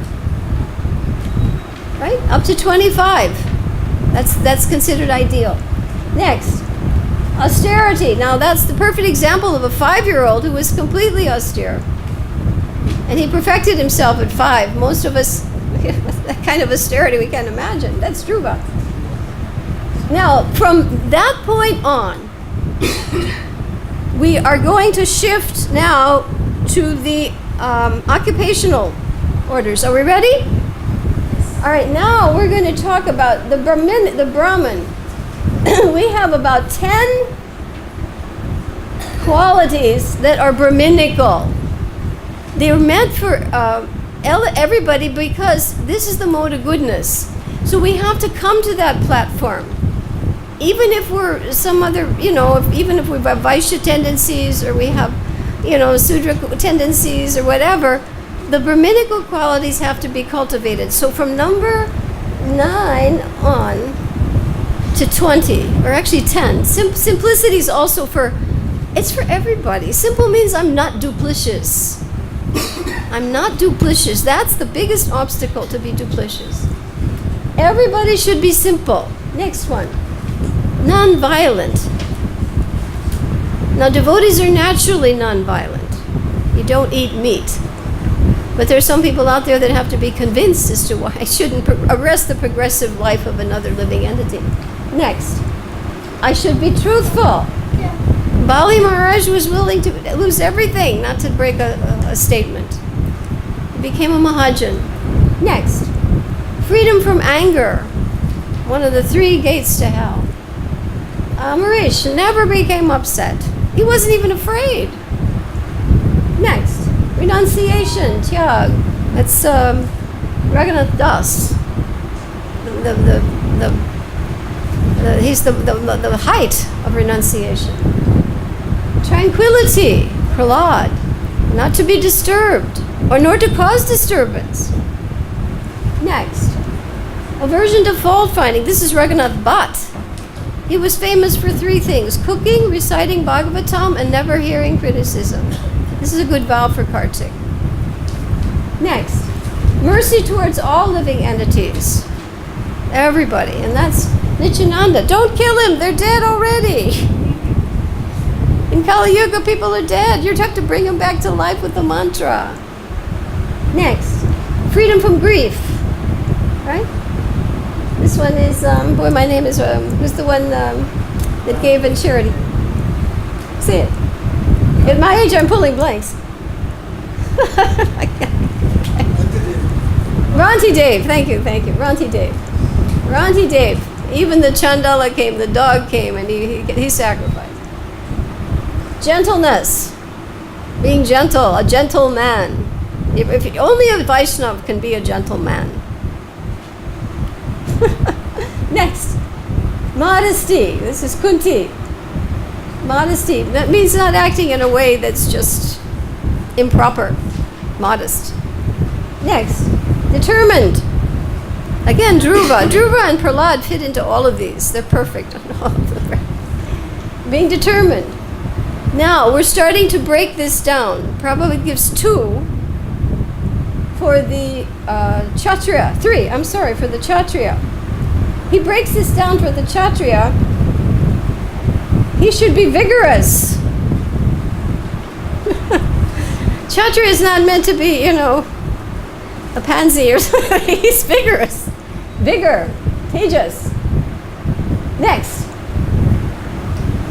A: Right? Up to 25. That's considered ideal. Next, austerity. Now, that's the perfect example of a 5-year-old who was completely austere. And he perfected himself at 5. Most of us, that kind of austerity we can't imagine. That's Dhruva. Now, from that point on, we are going to shift now to the occupational orders. Are we ready? All right, now we're going to talk about the Brahman. We have about 10 qualities that are Brahminical. They're meant for everybody because this is the mode of goodness. So we have to come to that platform. Even if we're some other, even if we have Vaishya tendencies or we have, Sudra tendencies or whatever, the Brahminical qualities have to be cultivated. So from number 9 on to 20, or actually 10, simplicity is also it's for everybody. Simple means I'm not duplicitous. I'm not duplicitous. That's the biggest obstacle, to be duplicitous. Everybody should be simple. Next one. Non-violent. Now, devotees are naturally non-violent. You don't eat meat. But there are some people out there that have to be convinced as to why I shouldn't arrest the progressive life of another living entity. Next, I should be truthful. Yeah. Bali Maharaj was willing to lose everything not to break a statement. He became a Mahajan. Next, freedom from anger. One of the 3 gates to hell. Amarish never became upset. He wasn't even afraid. Next, renunciation, tyag. That's Raghunath Das. He's the height of renunciation. Tranquility, Prahlad. Not to be disturbed, or nor to cause disturbance. Next, aversion to fault finding. This is Raghunath Bhatt. He was famous for 3 things: cooking, reciting Bhagavatam, and never hearing criticism. This is a good vow for Kartik. Next, mercy towards all living entities. Everybody. And that's Nityananda. Don't kill him, they're dead already. In Kali Yuga, people are dead. You have to bring them back to life with the mantra. Next, freedom from grief. Right? This one is, my name is, who's the one that gave in charity? Say it. At my age, I'm pulling blanks. Ranti Dev, thank you. Ranti Dev. Even the Chandala came, the dog came, and he sacrificed. Gentleness. Being gentle, a gentle man. If only a Vaishnava can be a gentle man. Next, modesty. This is Kunti. Modesty. That means not acting in a way that's just improper. Modest. Next, determined. Again, Dhruva. Dhruva and Prahlad fit into all of these. They're perfect on all of them. Being determined. Now, we're starting to break this down. Prabhupada gives 2 for the Kshatriya. 3, for the Kshatriya. He breaks this down for the Kshatriya. He should be vigorous. Kshatriya is not meant to be, a pansy or something. He's vigorous. Vigor. Tejas. Next.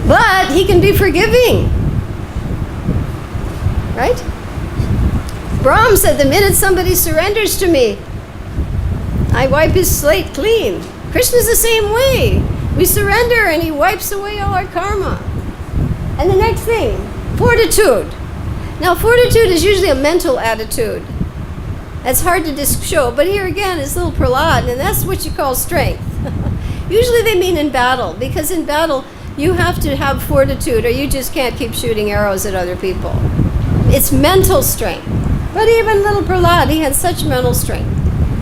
A: But he can be forgiving. Right? Brahm said, the minute somebody surrenders to me, I wipe his slate clean. Krishna's the same way. We surrender and he wipes away all our karma. And the next thing, fortitude. Now, fortitude is usually a mental attitude. That's hard to show, but here again is little Prahlad, and that's what you call strength. Usually they mean in battle, because in battle you have to have fortitude or you just can't keep shooting arrows at other people. It's mental strength. But even little Prahlad, he had such mental strength.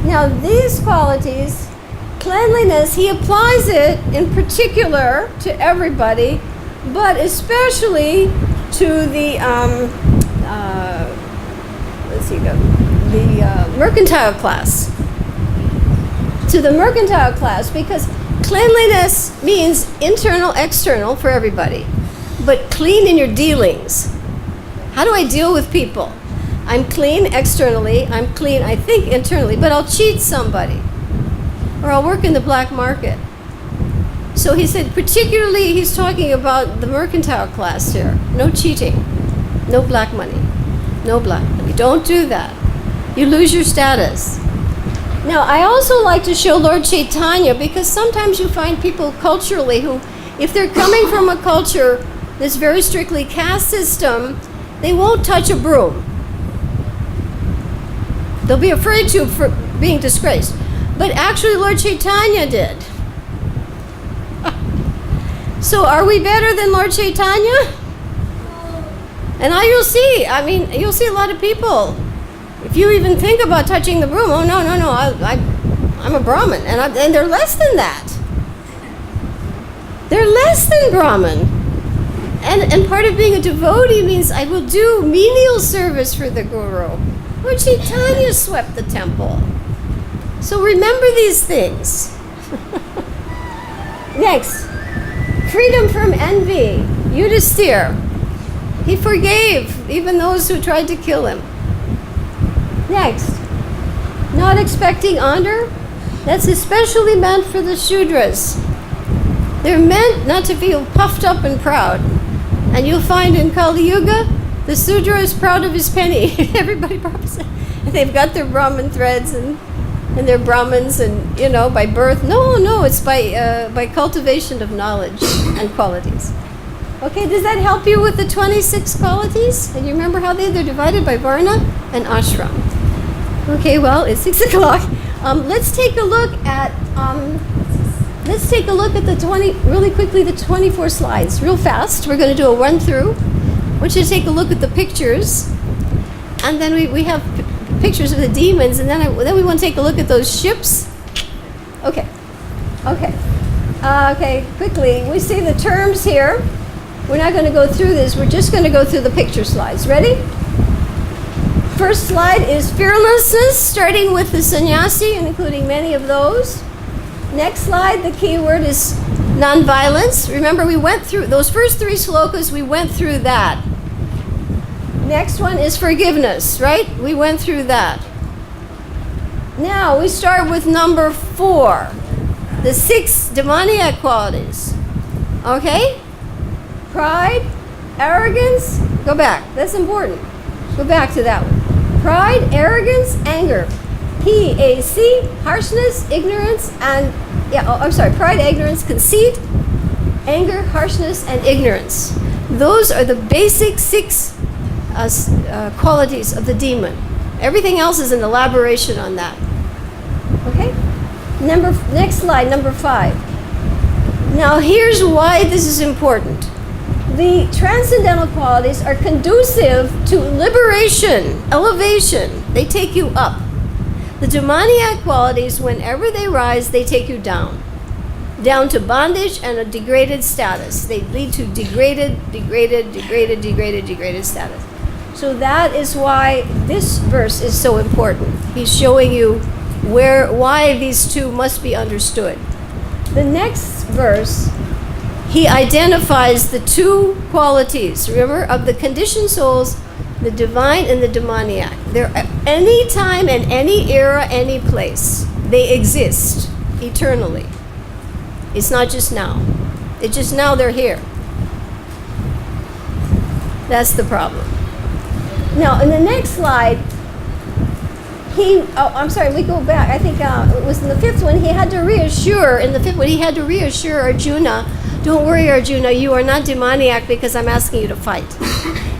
A: Now, these qualities cleanliness, he applies it in particular to everybody, but especially to the mercantile class. To the mercantile class, because cleanliness means internal, external for everybody, but clean in your dealings. How do I deal with people? I'm clean externally, I'm clean, I think, internally, but I'll cheat somebody, or I'll work in the black market. So he said, particularly, he's talking about the mercantile class here. No cheating, no black money, no black money. Don't do that. You lose your status. Now, I also like to show Lord Chaitanya, because sometimes you find people culturally who, if they're coming from a culture that's very strictly caste system, they won't touch a broom. They'll be afraid to for being disgraced. But actually, Lord Chaitanya did. So are we better than Lord Chaitanya? And now you'll see, you'll see a lot of people. If you even think about touching the broom, oh, no, I'm a Brahmin. And they're less than that. They're less than Brahmin. And part of being a devotee means I will do menial service for the Guru. Lord Chaitanya swept the temple. So remember these things. Next, freedom from envy. Yudhisthira. He forgave even those who tried to kill him. Next, not expecting honor. That's especially meant for the Shudras. They're meant not to feel puffed up and proud. And you'll find in Kali Yuga, the Sudra is proud of his penny. Everybody probably, they've got their Brahmin threads and they're Brahmins and, by birth. No, it's by cultivation of knowledge and qualities. Okay, does that help you with the 26 qualities? And you remember how they're divided by Varna and Ashram. Okay, well, it's 6 o'clock. Let's take a look at really quickly, the 24 slides, real fast. We're going to do a run through. I want you to take a look at the pictures. And then we have pictures of the demons, and then we want to take a look at those ships. Okay, quickly. We see the terms here. We're not going to go through this. We're just going to go through the picture slides. Ready? First slide is fearlessness, starting with the sannyasi and including many of those. Next slide, the key word is nonviolence. Remember, we went through those first 3 slokas, we went through that. Next one is forgiveness, right? We went through that. Now, we start with number 4, the 6 demoniac qualities. Okay? Pride, arrogance, go back. That's important. Go back to that one. Pride, arrogance, anger. P-A-C, harshness, ignorance, and, pride, ignorance, conceit, anger, harshness, and ignorance. Those are the basic 6 qualities of the demon. Everything else is an elaboration on that. Okay? Next slide, number 5. Now here's why this is important. The transcendental qualities are conducive to liberation, elevation. They take you up. The demoniac qualities, whenever they rise, they take you down to bondage and a degraded status. They lead to degraded status. So that is why this verse is so important. He's showing you why these two must be understood. The next verse, he identifies the 2 qualities, remember, of the conditioned souls, the divine and the demoniac. They're any time and any era, any place. They exist eternally. It's not just now. It's just now they're here. That's the problem. Now, in the next slide, we go back. I think it was in the 5th one, he had to reassure Arjuna, don't worry, Arjuna, you are not demoniac because I'm asking you to fight.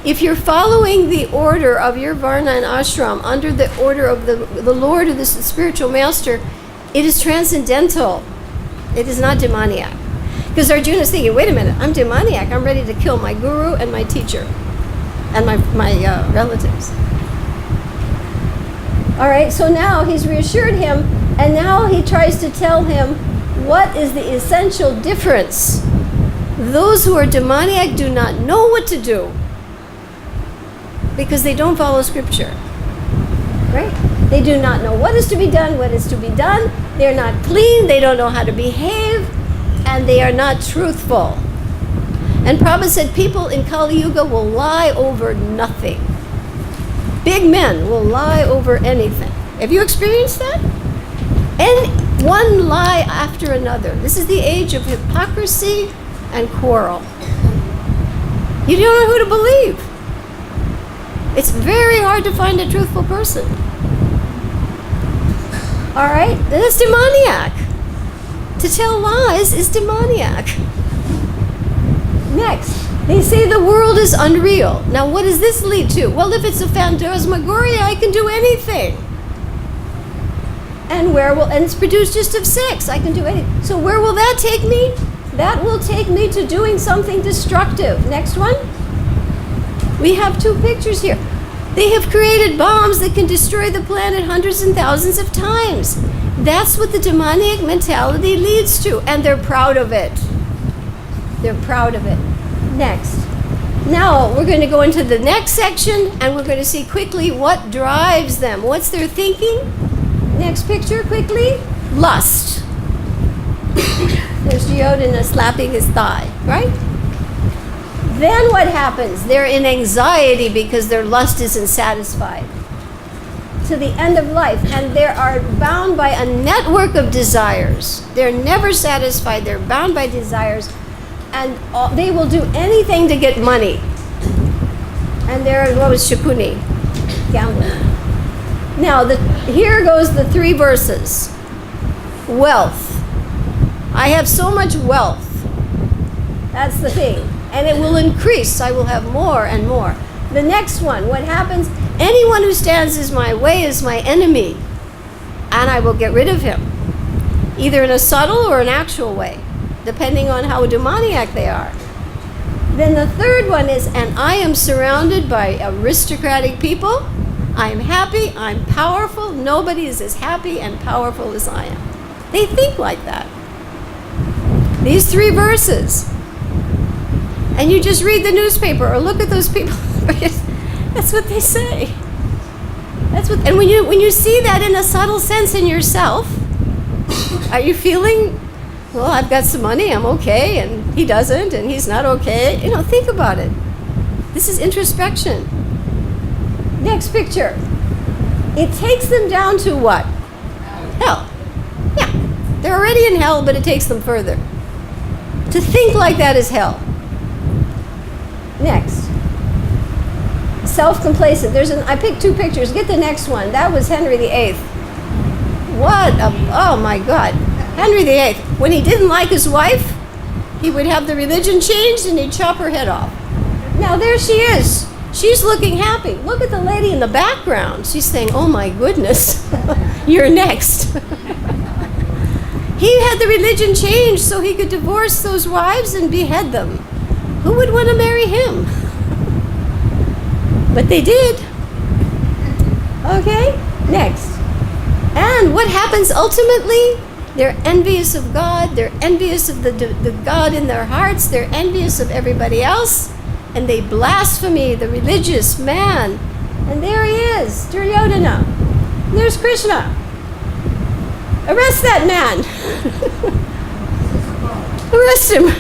A: If you're following the order of your Varna and Ashram, under the order of the Lord of the spiritual master, it is transcendental. It is not demoniac. Because Arjuna is thinking, wait a minute, I'm demoniac. I'm ready to kill my guru and my teacher and my relatives. All right, so now he's reassured him, And now he tries to tell him what is the essential difference. Those who are demoniac do not know what to do because they don't follow scripture. Right? They do not know what is to be done, what is to be done. They're not clean, they don't know how to behave, and they are not truthful. And Prabhupada said people in Kali Yuga will lie over nothing. Big men will lie over anything. Have you experienced that? And one lie after another. This is the age of hypocrisy and quarrel. You don't know who to believe. It's very hard to find a truthful person. All right? That's demoniac. To tell lies is demoniac. Next, they say the world is unreal. Now, what does this lead to? Well, if it's a phantasmagoria, I can do anything. And it's produced just of sex. I can do anything. So where will that take me? That will take me to doing something destructive. Next one. We have two pictures here. They have created bombs that can destroy the planet hundreds and thousands of times. That's what the demoniac mentality leads to, and they're proud of it. They're proud of it. Next. Now, we're going to go into the next section, and we're going to see quickly what drives them. What's their thinking? Next picture, quickly. Lust. There's Duryodhana slapping his thigh, right? Then what happens? They're in anxiety because their lust isn't satisfied to the end of life, and they are bound by a network of desires. They're never satisfied. They're bound by desires, and they will do anything to get money. And what was Shakuni? Gambling. Now, here goes the 3 verses. Wealth. I have so much wealth. That's the thing. And it will increase. I will have more and more. The next one, what happens? Anyone who stands in my way is my enemy, and I will get rid of him, either in a subtle or an actual way, depending on how demoniac they are. Then the third one is, and I am surrounded by aristocratic people. I'm happy, I'm powerful. Nobody is as happy and powerful as I am. They think like that. These 3 verses. And you just read the newspaper or look at those people. That's what they say. And when you see that in a subtle sense in yourself, are you feeling, well, I've got some money, I'm okay, and he doesn't, and he's not okay? Think about it. This is introspection. Next picture. It takes them down to what? Hell. Yeah. They're already in hell, but it takes them further. To think like that is hell. Next. Self-complacent. I picked 2 pictures. Get the next one. That was Henry VIII. Oh my God. Henry VIII. When he didn't like his wife, he would have the religion changed and he'd chop her head off. Now there she is. She's looking happy. Look at the lady in the background. She's saying, oh my goodness, you're next. He had the religion changed so he could divorce those wives and behead them. Who would want to marry him? But they did. Okay, next. And what happens ultimately? They're envious of God. They're envious of the God in their hearts. They're envious of everybody else. And they blaspheme the religious man. And there he is, Duryodhana. And there's Krishna. Arrest that man. Arrest him.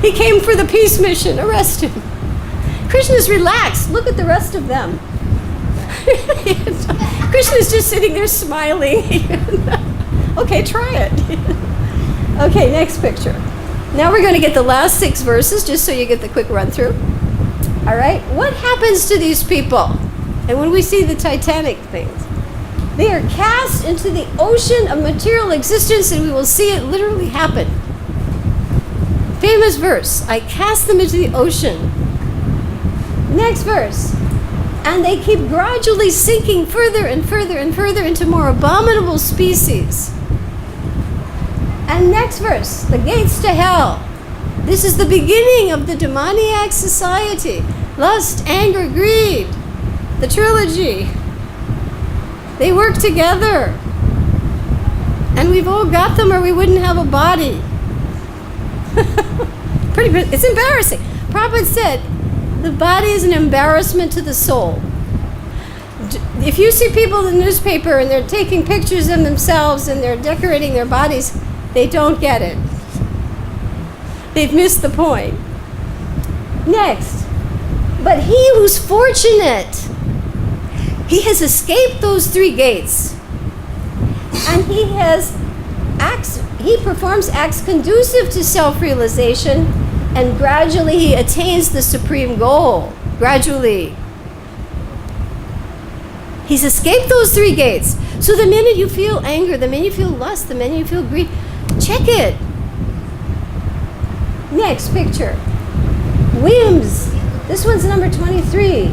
A: He came for the peace mission. Arrest him. Krishna's relaxed. Look at the rest of them. Krishna's just sitting there smiling. Okay, try it. Okay, next picture. Now we're going to get the last 6 verses, just so you get the quick run through. All right, what happens to these people? And when we see the Titanic things, they are cast into the ocean of material existence, and we will see it literally happen. Famous verse, I cast them into the ocean. Next verse. And they keep gradually sinking further and further and further into more abominable species. And next verse, the gates to hell. This is the beginning of the demoniac society. Lust, anger, greed. The trilogy. They work together. And we've all got them or we wouldn't have a body. It's embarrassing. Prabhupada said, the body is an embarrassment to the soul. If you see people in the newspaper and they're taking pictures of themselves and they're decorating their bodies, they don't get it. They've missed the point. Next. But he who's fortunate, he has escaped those 3 gates. And he performs acts conducive to self-realization, and gradually he attains the supreme goal. Gradually. He's escaped those 3 gates. So the minute you feel anger, the minute you feel lust, the minute you feel greed, check it. Next picture. Whims. This one's number 23.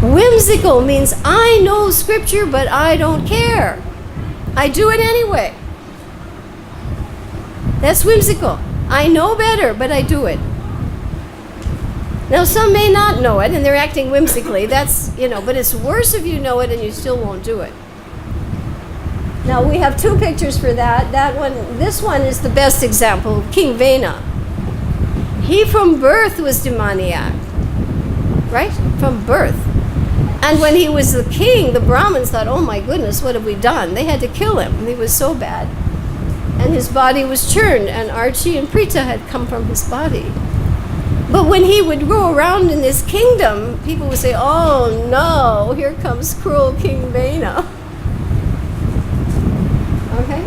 A: Whimsical means I know scripture, but I don't care. I do it anyway. That's whimsical. I know better, but I do it. Now, some may not know it, and they're acting whimsically. That's, but it's worse if you know it and you still won't do it. Now, we have 2 pictures for that. This one is the best example, King Vena. He from birth was demoniac, right? From birth. And when he was the king, the Brahmins thought, oh my goodness, what have we done? They had to kill him. He was so bad. And his body was churned, and Archie and Prita had come from his body. But when he would go around in this kingdom, people would say, oh no, here comes cruel King Vena. Okay?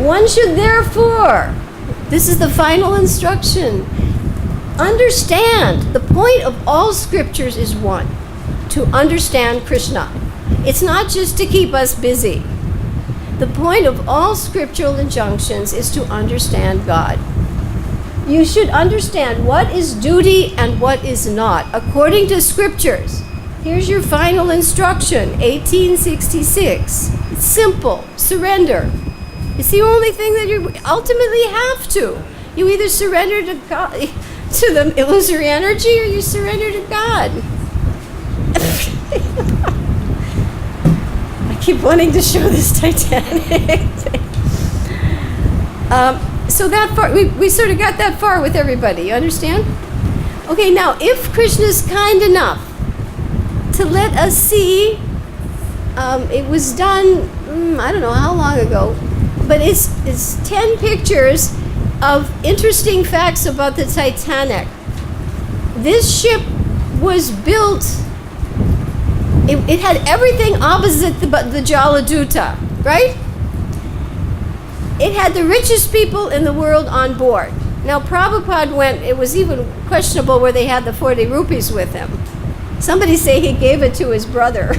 A: One should therefore, this is the final instruction, understand the point of all scriptures is one, to understand Krishna. It's not just to keep us busy. The point of all scriptural injunctions is to understand God. You should understand what is duty and what is not, according to scriptures. Here's your final instruction, 1866. It's simple, surrender. It's the only thing that you ultimately have to. You either surrender to God, to the illusory energy, or you surrender to God. I keep wanting to show this Titanic thing. So that far, we sort of got that far with everybody, you understand? Okay, now if Krishna's kind enough to let us see, it was done, I don't know how long ago, but it's 10 pictures of interesting facts about the Titanic. This ship was built, it had everything opposite the Jaladuta, right? It had the richest people in the world on board. Now Prabhupada went, it was even questionable where they had the 40 rupees with him. Somebody say he gave it to his brother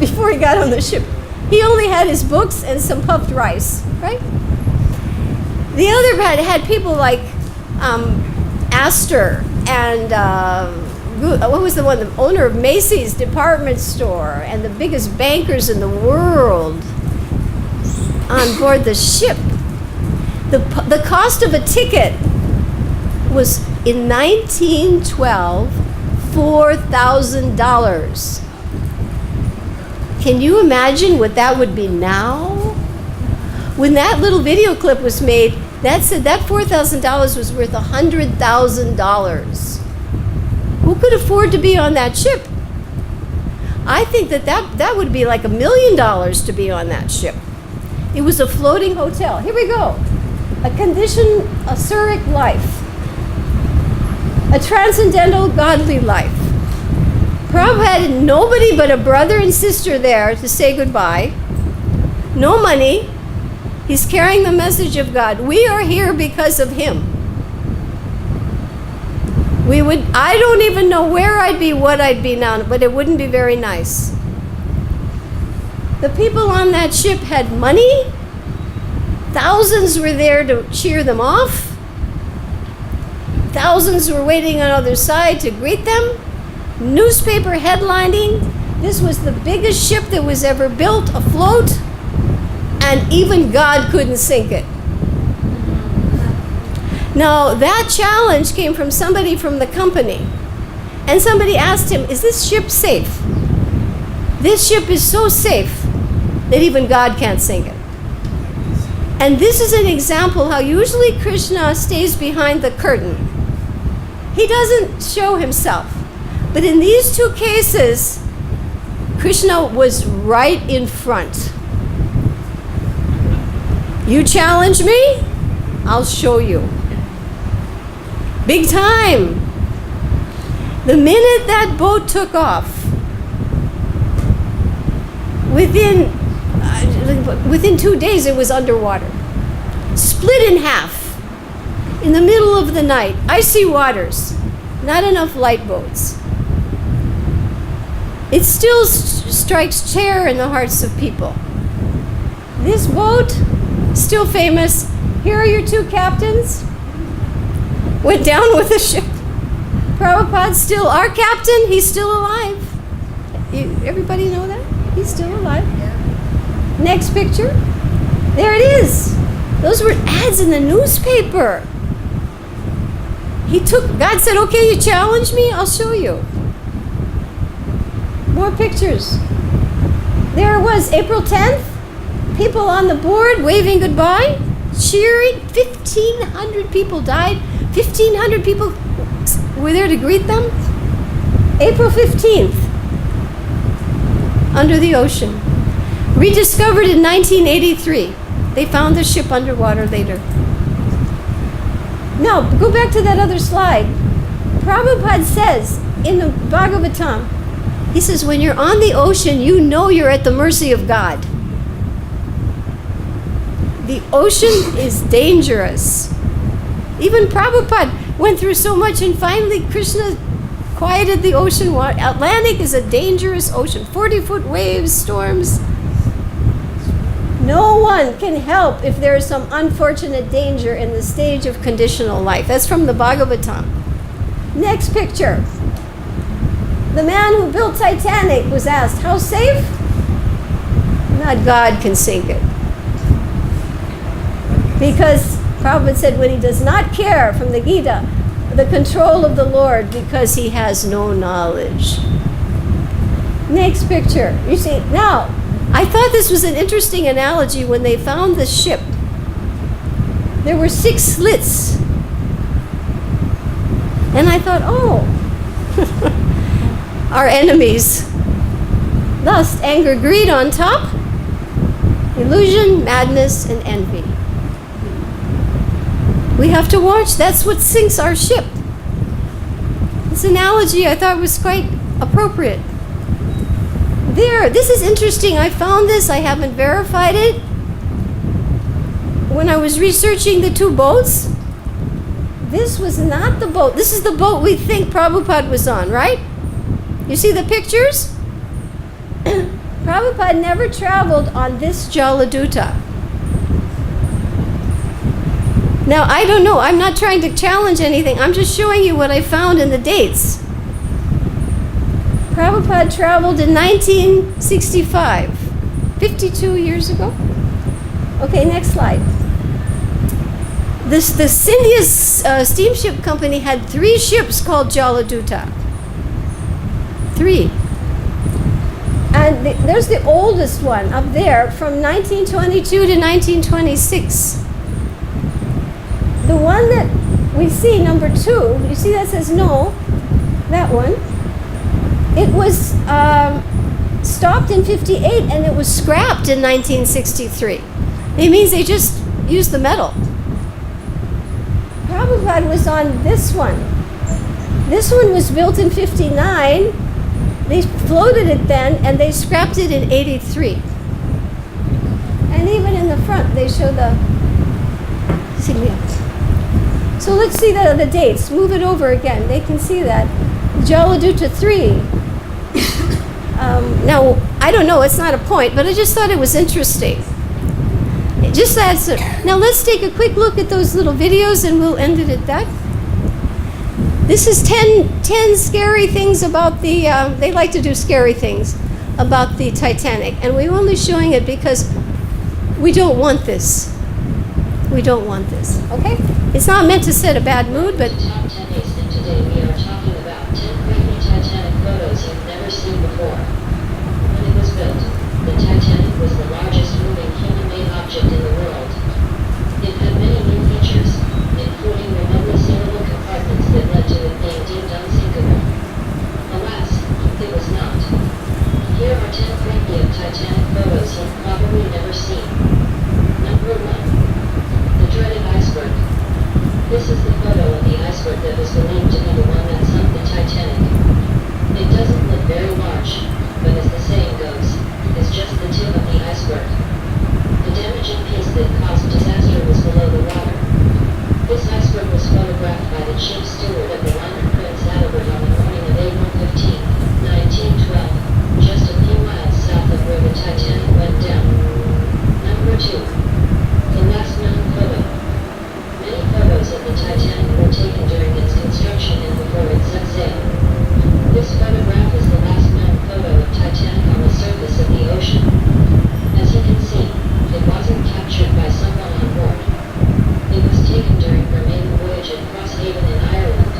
A: before he got on the ship. He only had his books and some puffed rice, right? The other had people like Astor and what was the one? The owner of Macy's department store and the biggest bankers in the world on board the ship. The cost of a ticket was in 1912 $4,000. Can you imagine what that would be now? When that little video clip was made, that said that $4,000 was worth $100,000. Who could afford to be on that ship? I think that would be like $1 million to be on that ship. It was a floating hotel. Here we go. A conditioned asuric life. A transcendental godly life. Prabhupada had nobody but a brother and sister there to say goodbye. No money. He's carrying the message of God. We are here because of him. I don't even know where I'd be, what I'd be now, but it wouldn't be very nice. The people on that ship had money. Thousands were there to cheer them off. Thousands were waiting on the other side to greet them. Newspaper headlining. This was the biggest ship that was ever built afloat, and even God couldn't sink it. Now, that challenge came from somebody from the company. And somebody asked him, is this ship safe? This ship is so safe that even God can't sink it. And this is an example how usually Krishna stays behind the curtain. He doesn't show himself. But in these two cases, Krishna was right in front. You challenge me, I'll show you. Big time. The minute that boat took off, within 2 days it was underwater. Split in half. In the middle of the night, icy waters, not enough light boats. It still strikes terror in the hearts of people. This boat, still famous. Here are your two captains. Went down with the ship. Prabhupada's still our captain. He's still alive. Everybody know that? He's still alive. Yeah. Next picture. There it is. Those were ads in the newspaper. God said, okay, you challenge me, I'll show you. More pictures. There it was, April 10th. People on the board waving goodbye, cheering. 1,500 people died. 1,500 people were there to greet them. April 15th. Under the ocean. Rediscovered in 1983. They found the ship underwater later. Now, go back to that other slide. Prabhupada says in the Bhagavatam, he says, when you're on the ocean, you know you're at the mercy of God. The ocean is dangerous. Even Prabhupada went through so much, and finally Krishna quieted the ocean water. Atlantic is a dangerous ocean. 40-foot waves, storms. No one can help if there is some unfortunate danger in the stage of conditional life. That's from the Bhagavatam. Next picture. The man who built Titanic was asked, how safe? Not God can sink it. Because Prabhupada said when he does not care, from the Gita, the control of the Lord, because he has no knowledge. Next picture. You see, now, I thought this was an interesting analogy when they found the ship. There were 6 slits. And I thought, oh, our enemies. Lust, anger, greed on top. Illusion, madness, and envy. We have to watch. That's what sinks our ship. This analogy I thought was quite appropriate. There, this is interesting. I found this. I haven't verified it. When I was researching the 2 boats, this was not the boat. This is the boat we think Prabhupada was on, right? You see the pictures? Prabhupada never traveled on this Jaladuta. Now, I don't know. I'm not trying to challenge anything. I'm just showing you what I found in the dates. Prabhupada traveled in 1965, 52 years ago. Okay, next slide. The India steamship company had 3 ships called Jaladuta. 3. And there's the oldest one up there from 1922 to 1926. The one that we see, number 2, you see that says no, that one. It was stopped in 58 and it was scrapped in 1963. It means they just used the metal. Prabhupada was on this one. This one was built in 59. They floated it then and they scrapped it in 83. And even in the front they show the signia. So let's see the dates. Move it over again. They can see that. Jaladuta 3. Now, I don't know, it's not a point, but I just thought it was interesting. Just that's it. Now let's take a quick look at those little videos and we'll end it at that. This is 10 scary things about the, they like to do scary things about the Titanic. And we're only showing it because we don't want this. We don't want this, okay? It's not meant to set a bad mood, but...
B: Top 10 and today we are talking about 10 creepy Titanic photos you've never seen before. When it was built, the Titanic was the largest moving human-made object in the world. Titanic photos he'd probably never seen. Number 1. The dreaded iceberg. This is the photo of the iceberg that was believed to be the one that sunk the Titanic. It doesn't look very large, but as the saying goes, it's just the tip of the iceberg. The damaging piece that caused disaster was below the water. This iceberg was photographed by the chief steward of the liner Prince Albert on the morning of April 15, 1912, just a few miles south of where the Titanic went down. Number 2. The last known photo. Many photos of the Titanic were taken during its construction and before it set sail. This photograph is the last known photo of Titanic on the surface of the ocean. As you can see, it wasn't captured by someone on board. It was taken during her maiden voyage at Crosshaven in Ireland,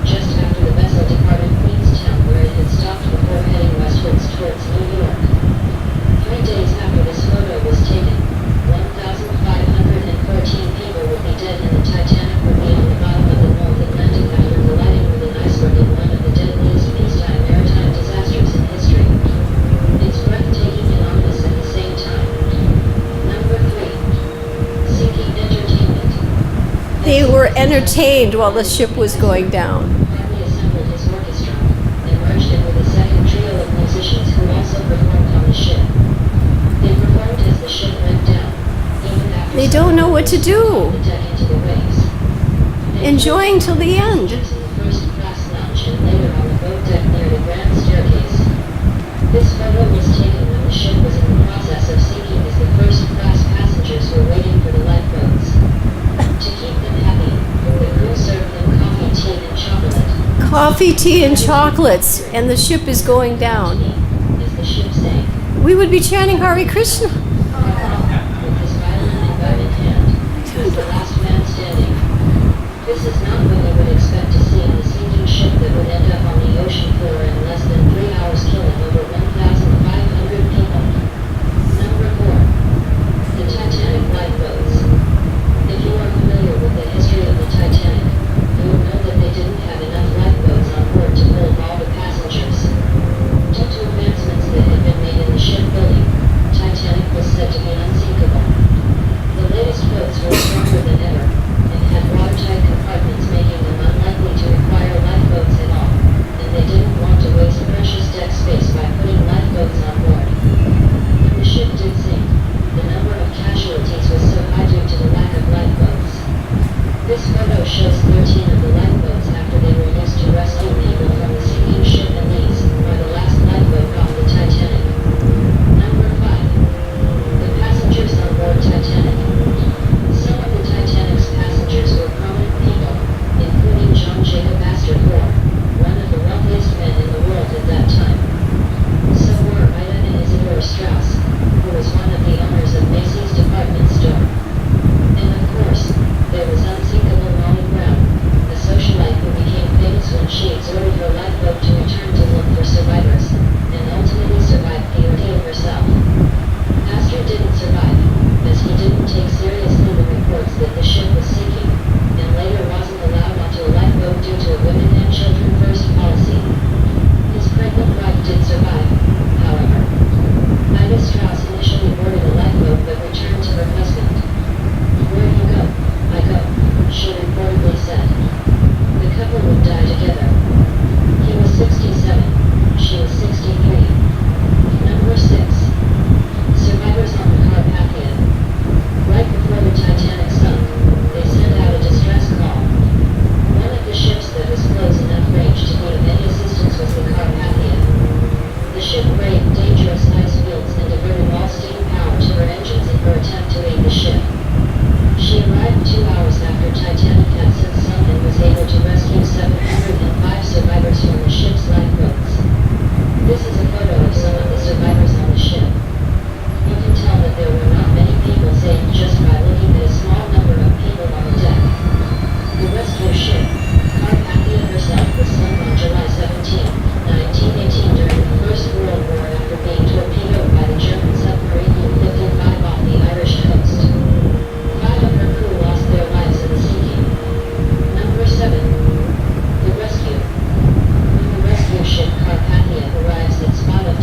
B: just after the vessel departed Queenstown where it had stopped before heading westwards towards New York. 3 days after this photo was taken, 1,514 people would be dead and the Titanic would be on the bottom of the North Atlantic after colliding with an iceberg in one of the deadliest peacetime maritime disasters in history. It's breathtaking and ominous at the same time. Number 3. Sinking entertainment.
A: They were entertained while the ship was going down.
B: Harvey assembled his orchestra and merged it with a second trio of musicians who also performed on the ship. They performed as the ship went down, even after
A: They don't know what to do.
B: the deck into the waves. They
A: Enjoying till the end.
B: in the first class lounge and later on the boat deck near the grand staircase. This photo was taken when the ship was in the process of sinking as the first class passengers were waiting for the lifeboats. To keep them happy, the crew served them coffee, tea, and chocolate.
A: Coffee, tea, and chocolates, and the ship is going down.
B: As the ship sank,
A: We would be chanting Hare Krishna.
B: with his violin and gun in hand, he was the last man standing. This is not what you would expect to see in a sinking ship that would end up on the ocean floor in less than 3 hours, killing over 1,500 people. Number 4. The Titanic lifeboats. If you are familiar with the history of the Titanic, you will know that they didn't have enough lifeboats on board to hold all the passengers. Due to advancements that had been made in the shipbuilding, Titanic was said to be unsinkable. The latest boats were stronger than ever and had watertight compartments, making them unlikely to require lifeboats at all, and they didn't want to waste precious deck space by putting lifeboats on board. When the ship did sink, the number of casualties was so high due to the lack of lifeboats. This photo shows 13 of the lifeboats after they were used to rescue people from the sinking ship, and these are the last lifeboat off the Titanic. Number 5. The passengers on board Titanic. Some of the Titanic's passengers were prominent people, including John Jacob Astor IV, one of the wealthiest men in the world at that time. So were Ida and Isidore Strauss, who was one of the owners of Macy's department store. And of course, there was unsinkable Molly Brown, a socialite who became famous when she exhorted her lifeboat to return to look for survivors, and ultimately survived the ordeal herself. Astor didn't survive, as he didn't take seriously the reports that the ship was sinking, and later wasn't allowed onto a lifeboat due to a women and children first policy. His pregnant wife did survive, however. Ida Strauss initially boarded a lifeboat but returned to her husband. "Where you go, I go," she reportedly said. The couple would die together. He was 67, she was 63. Number 6. Survivors on the Carpathia. Right before the Titanic sunk, they sent out a distress call. One of the ships that was close enough range to be of any assistance was the Carpathia. The ship braved dangerous ice fields and diverted all steam power to her engines in her attempt to aid the ship. She arrived 2 hours after Titanic had since sunk and was able to rescue 705 survivors from the ship's lifeboats. This is a photo of some of the survivors on the ship. You can tell that there were not many people saved just by looking at a small number of people on the deck. The rescue ship, Carpathia herself, was sunk on July 17, 1918 during the First World War after being torpedoed by the German submarine U-55 off the Irish coast. 5 of her crew lost their lives in the sinking. Number 7. The rescue. When the rescue ship Carpathia arrives at spot of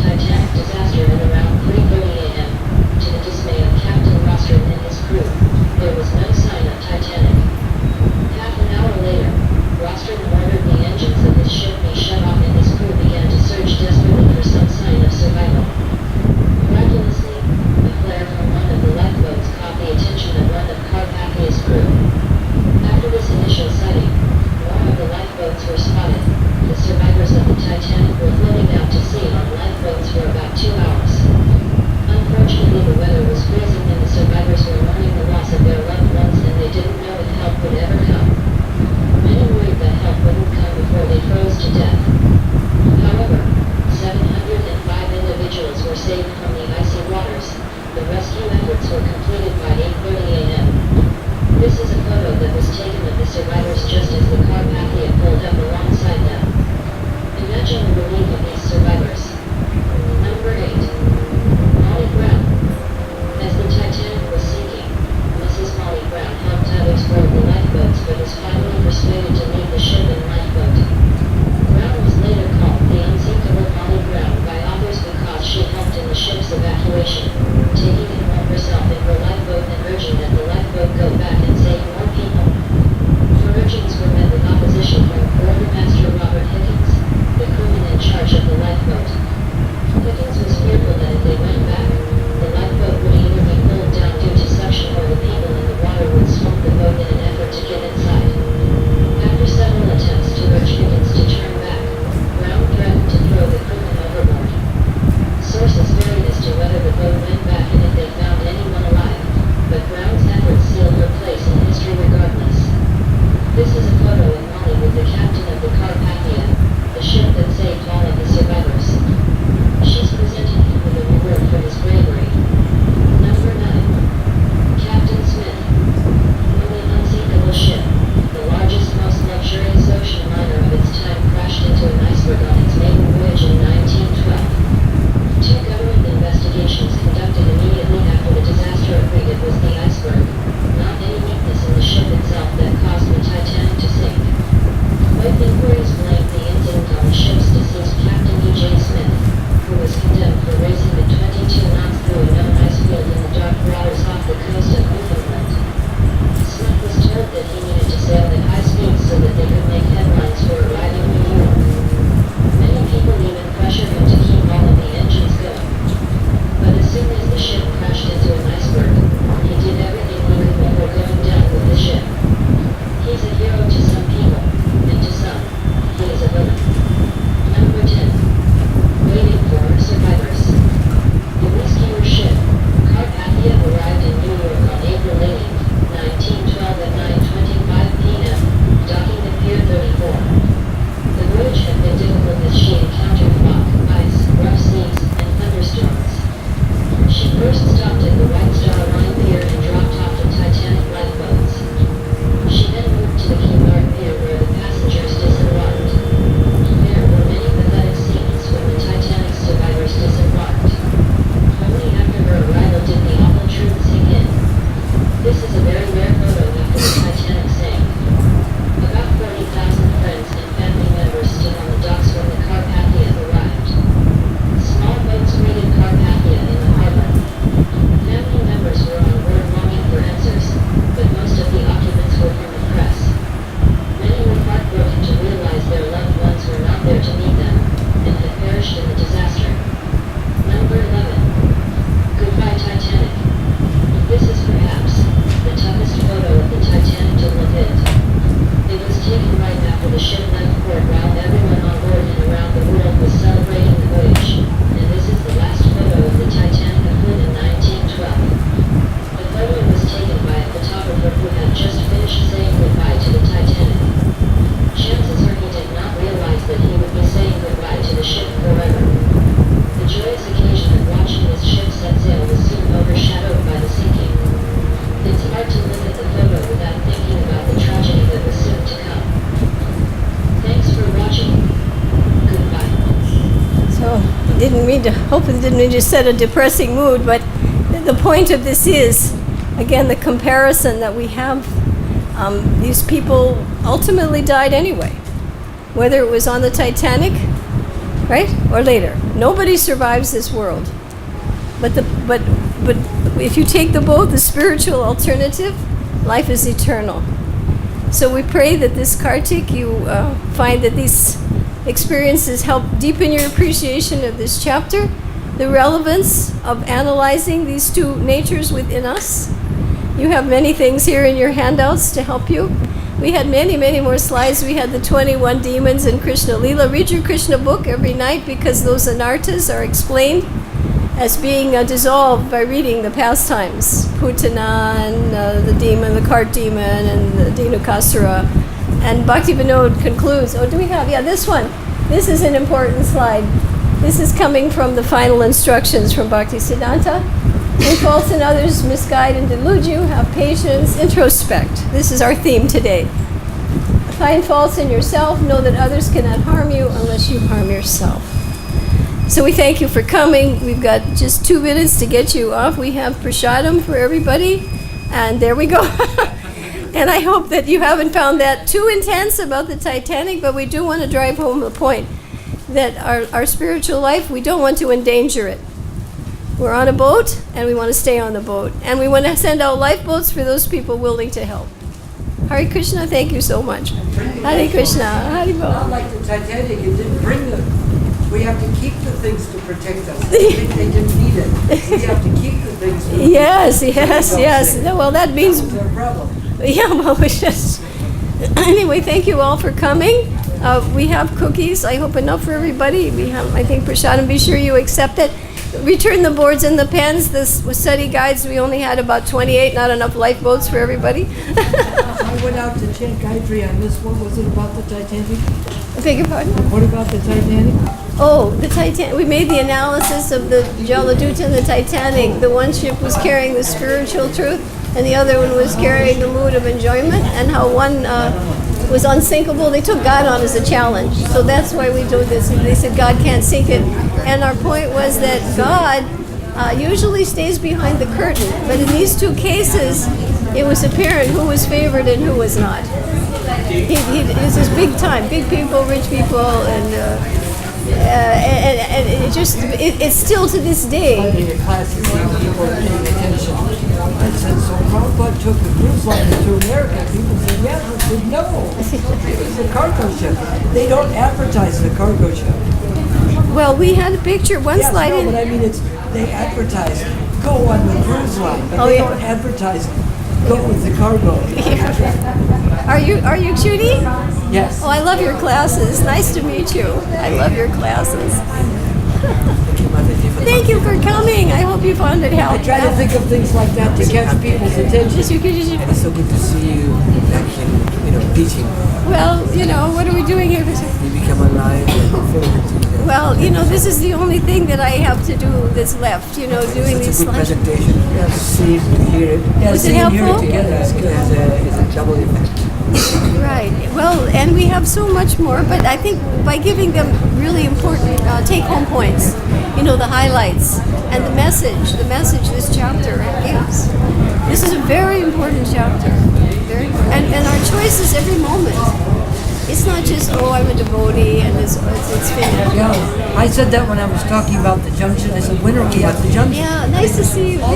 A: hopefully didn't mean to set a depressing mood, but the point of this is, again, the comparison that we have. These people ultimately died anyway, whether it was on the Titanic, right, or later. Nobody survives this world. But if you take the boat, the spiritual alternative, life is eternal. So we pray that this Kartik, you find that these experiences help deepen your appreciation of this chapter, the relevance of analyzing these two natures within us. You have many things here in your handouts to help you. We had many, many more slides. We had the 21 demons in Krishna Leela. Read your Krishna book every night, because those anartas are explained as being dissolved by reading the pastimes. Putana and the demon, the cart demon, and the Dhenukasura. And Bhakti Vinod concludes, this one. This is an important slide. This is coming from the final instructions from Bhakti Siddhanta. When faults in others misguide and delude you, have patience, introspect. This is our theme today. Find faults in yourself, know that others cannot harm you unless you harm yourself. So we thank you for coming. We've got just 2 minutes to get you off. We have prasadam for everybody, and there we go. And I hope that you haven't found that too intense about the Titanic, but we do want to drive home the point that our spiritual life, we don't want to endanger it. We're on a boat, and we want to stay on the boat. And we want to send out lifeboats for those people willing to help. Hare Krishna, thank you so much. Hare Krishna, Hare Bol.
C: Not like the Titanic, it didn't bring them. We have to keep the things to protect us. They didn't need it. We have to keep the things to
A: Yes. No, well, that means...
C: That was our problem.
A: Yeah, well, we just... Anyway, thank you all for coming. We have cookies. I hope enough for everybody. We have, I think, prasadam. Be sure you accept it. Return the boards and the pens. This was study guides. We only had about 28, not enough lifeboats for everybody.
C: I went out to chant Gayatri on this one. Was it about the Titanic?
A: I beg your pardon?
C: What about the Titanic?
A: Oh, the Titanic. We made the analysis of the Jaladuta and the Titanic. The one ship was carrying the spiritual truth, and the other one was carrying the mood of enjoyment, and how one was unsinkable. They took God on as a challenge. So that's why we do this. They said God can't sink it. And our point was that God usually stays behind the curtain. But in these 2 cases, it was apparent who was favored and who was not. This is big time, big people, rich people, and it's still to this day.
C: In the classes, people were paying attention. I said, so Prabhupada took the cruise line to America. People said, yes. I said, no. It's a cargo ship. They don't advertise the cargo ship.
A: Well, we had a picture, one slide in.
C: But I mean, they advertise, go on the cruise line, but they don't advertise, go with the cargo.
A: Are you Judy?
C: Yes.
A: Oh, I love your classes. Nice to meet you. I love your classes. Thank you for coming. I hope you found it helpful.
C: I try to think of things like that to catch people's attention.
D: It's so good to see you back in, teaching.
A: Well, what are we doing here?
D: You become alive and full of.
A: Well, this is the only thing that I have to do that's left, doing these
D: It's a good
A: slides.
D: presentation. To see it, to hear it.
A: Was it helpful?
D: Together is a double effect.
A: Right. Well, and we have so much more, but I think by giving them really important take-home points, the highlights, and the message this chapter gives. This is a very important chapter. Very important. And our choices every moment. It's not just, I'm a devotee and it's finished.
C: Yeah, I said that when I was talking about the junction. I said, when are we at the junction?
A: Yeah, nice to see you.
C: All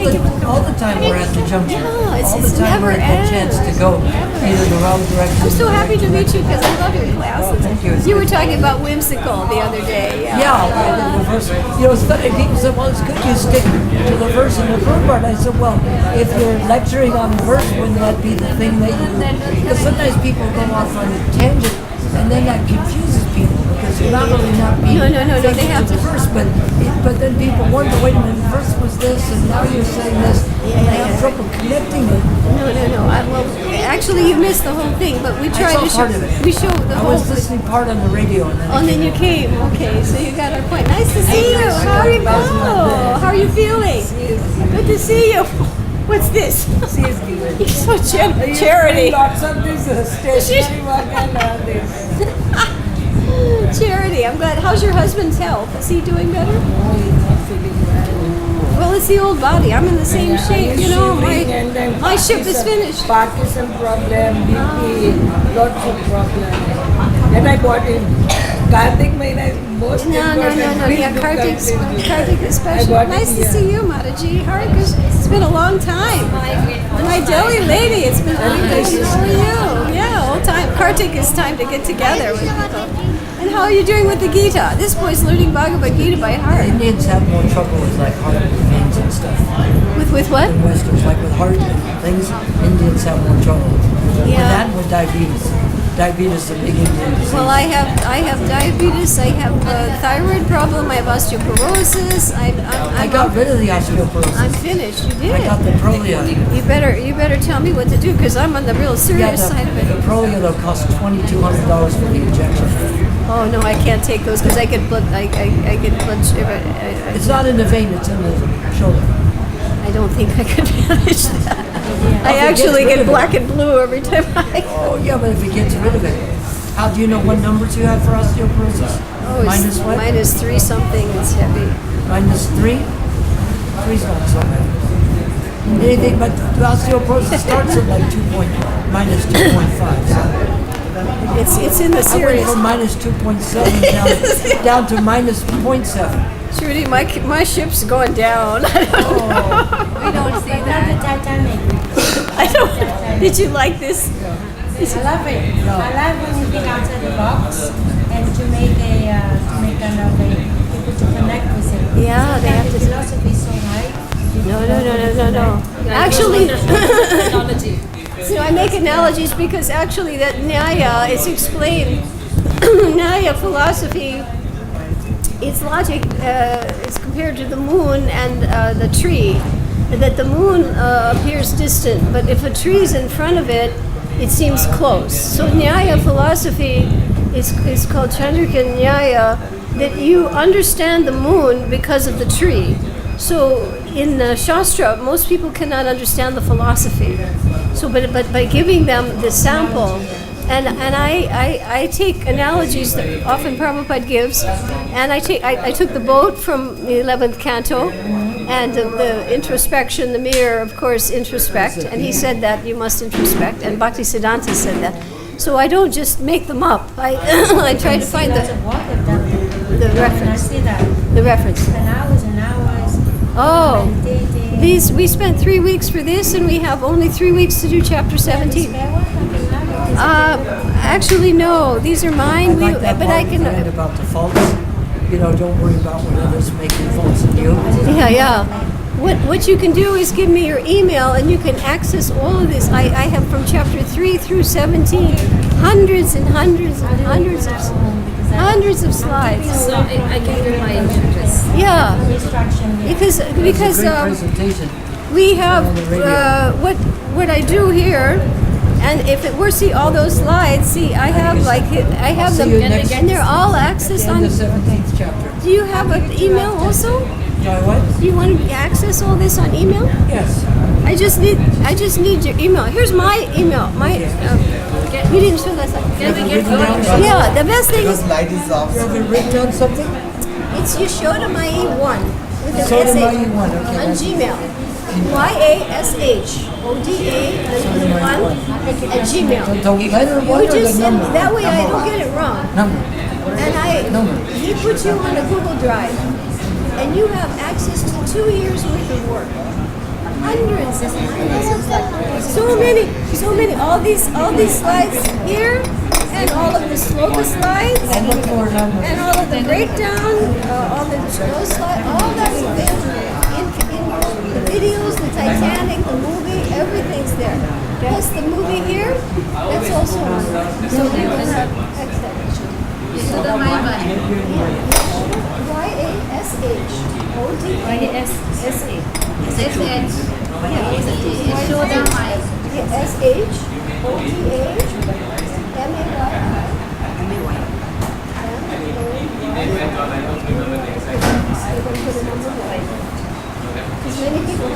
C: the time we're at the junction.
A: Yeah,
C: all
A: it's
C: the time
A: never
C: we're at the chance to go either the wrong direction.
A: I'm so happy to meet you because I love your classes.
C: Thank you.
A: You were talking about whimsical the other day.
C: Yeah, the verse. It's funny. People said, well, it's good you stick to the verse and the verb part. I said, well, if you're lecturing on the verse, wouldn't that be the thing that you... Because sometimes people go off on a tangent, and then that confuses people, because you're not really not being...
A: No, they have
C: the
A: to...
C: verse, but then people wonder, wait a minute, the verse was this, and now you're saying this, and they have trouble connecting it.
A: No. Well, actually, you missed the whole thing, but we tried to show...
C: part of it.
A: We showed the
C: I
A: whole
C: was listening part on the radio, and
A: then you came. Okay, so you got our point. Nice to see you. How are you? How are you feeling? Good to see you. What's this? You're so charity.
C: lots of this stationery work and this.
A: Charity, I'm glad. How's your husband's health? Is he doing better?
E: No, he's not feeling well.
A: Well, it's the old body. I'm in the same shape. You know, my ship is finished.
E: Parkinson problem, BP, lots of problems. And I bought him Kartik Mahina is most
A: No.
E: important.
A: Yeah, Kartik is
E: I
A: special.
E: got it
A: Nice to
E: here.
A: see you, Mataji. Harkus, it's been a long time. My Delhi lady, it's been nice to see you. Yeah, all time. Kartik is time to get together with people. And how are you doing with the Gita? This boy's learning Bhagavad-Gita by heart.
C: Indians have more trouble with like heart veins and stuff.
A: With what?
C: Than Westerns, like with heart and things, Indians have more trouble. With
A: Yeah.
C: that and with diabetes. Diabetes is a big Indian disease.
A: Well, I have diabetes. I have a thyroid problem. I have osteoporosis.
C: I got rid of the osteoporosis.
A: I'm finished. You did.
C: I got the Prolia.
A: You better tell me what to do because I'm on the real
C: Yeah,
A: serious side of
C: the
A: it.
C: Prolia though costs $2,200 for the injection.
A: Oh no, I can't take those because I get blood. I get blood sugar.
C: It's not in the vein, it's in the shoulder.
A: I don't think I could manage that. I
C: If it
A: actually
C: gets rid
A: get
C: of it.
A: black and blue every time I.
C: Oh yeah, but if it gets rid of it. How do you know what numbers you have for osteoporosis?
A: Oh,
C: Minus what?
A: minus 3 something. It's heavy.
C: Minus 3? 3's not so bad. Anything but the osteoporosis starts at like minus 2.5. So
A: It's in the
C: I went
A: serious.
C: from minus 2.7 down to minus 0.7.
A: Trudy, my ship's going down.
F: We don't see that. The Titanic.
A: I don't. Did you like this?
F: I love it. I love when you think outside the box and to make kind of a people to connect with it.
A: Yeah, they have
F: the
A: to-
F: philosophy is so high.
A: No. Actually, so I make analogies because actually that Nyaya is explained. Nyaya philosophy, its logic is compared to the moon and the tree. That the moon appears distant, but if a tree is in front of it, it seems close. So Nyaya philosophy is called Chandrika Nyaya, that you understand the moon because of the tree. So in the Shastra, most people cannot understand the philosophy. So, but by giving them the sample, and I take analogies that often Prabhupada gives, and I took the boat from the 11th canto, and the introspection, the mirror, of course, introspect, and he said that you must introspect, and Bhaktisiddhanta said that. So I don't just make them up. I try to find
F: Lots of work they've done.
A: the
F: And I
A: reference.
F: see that.
A: The reference.
F: And hours and hours.
A: Oh,
F: meditating.
A: we spent 3 weeks for this, and we have only 3 weeks to do chapter 17.
F: Spare work, I mean, how long is it?
A: Actually, no, these are mine.
C: I like that
A: But
C: part
A: I
C: at the end
A: can.
C: about the faults. You know, don't worry about what others making faults in you.
A: Yeah. What you can do is give me your email, and you can access all of this. I have from chapter 3 through 17, hundreds and hundreds and hundreds of slides.
G: So I can give my address.
A: Yeah,
F: Distraction.
A: because
C: It's a great presentation.
A: we have
C: On the radio.
A: what I do here, and if it were see all those slides, see I have I have
C: See
A: them,
C: you next-
A: and they're all accessed
C: In
A: on.
C: the 17th chapter.
A: Do you have an email also?
C: Do I what?
A: Do you want to access all this on email?
C: Yes.
A: I just need your email. Here's my email. You didn't show that slide.
G: Can we get
C: Written
G: yours?
C: down?
A: Yeah, the best thing is
H: light is off.
C: You haven't written down something?
A: it's Yashodamai1 with an
C: Yashodamai1,
A: SH
C: okay,
A: on
C: that's-
A: Gmail. YASHODA1 at Gmail.
C: The letter one
A: You
C: or the
A: just send me,
C: number?
A: that way I don't get it wrong.
C: Number.
A: And
C: Number.
A: he puts you on a Google Drive, and you have access to 2 years worth of work. Hundreds of slides. So many. All these slides here, and all of the sloka slides,
C: And look for a number.
A: and all of the breakdown, all the those slides, all that's there. In the videos, the Titanic, the movie, everything's there. Plus the movie here, that's also on there. So you will have access. Because many people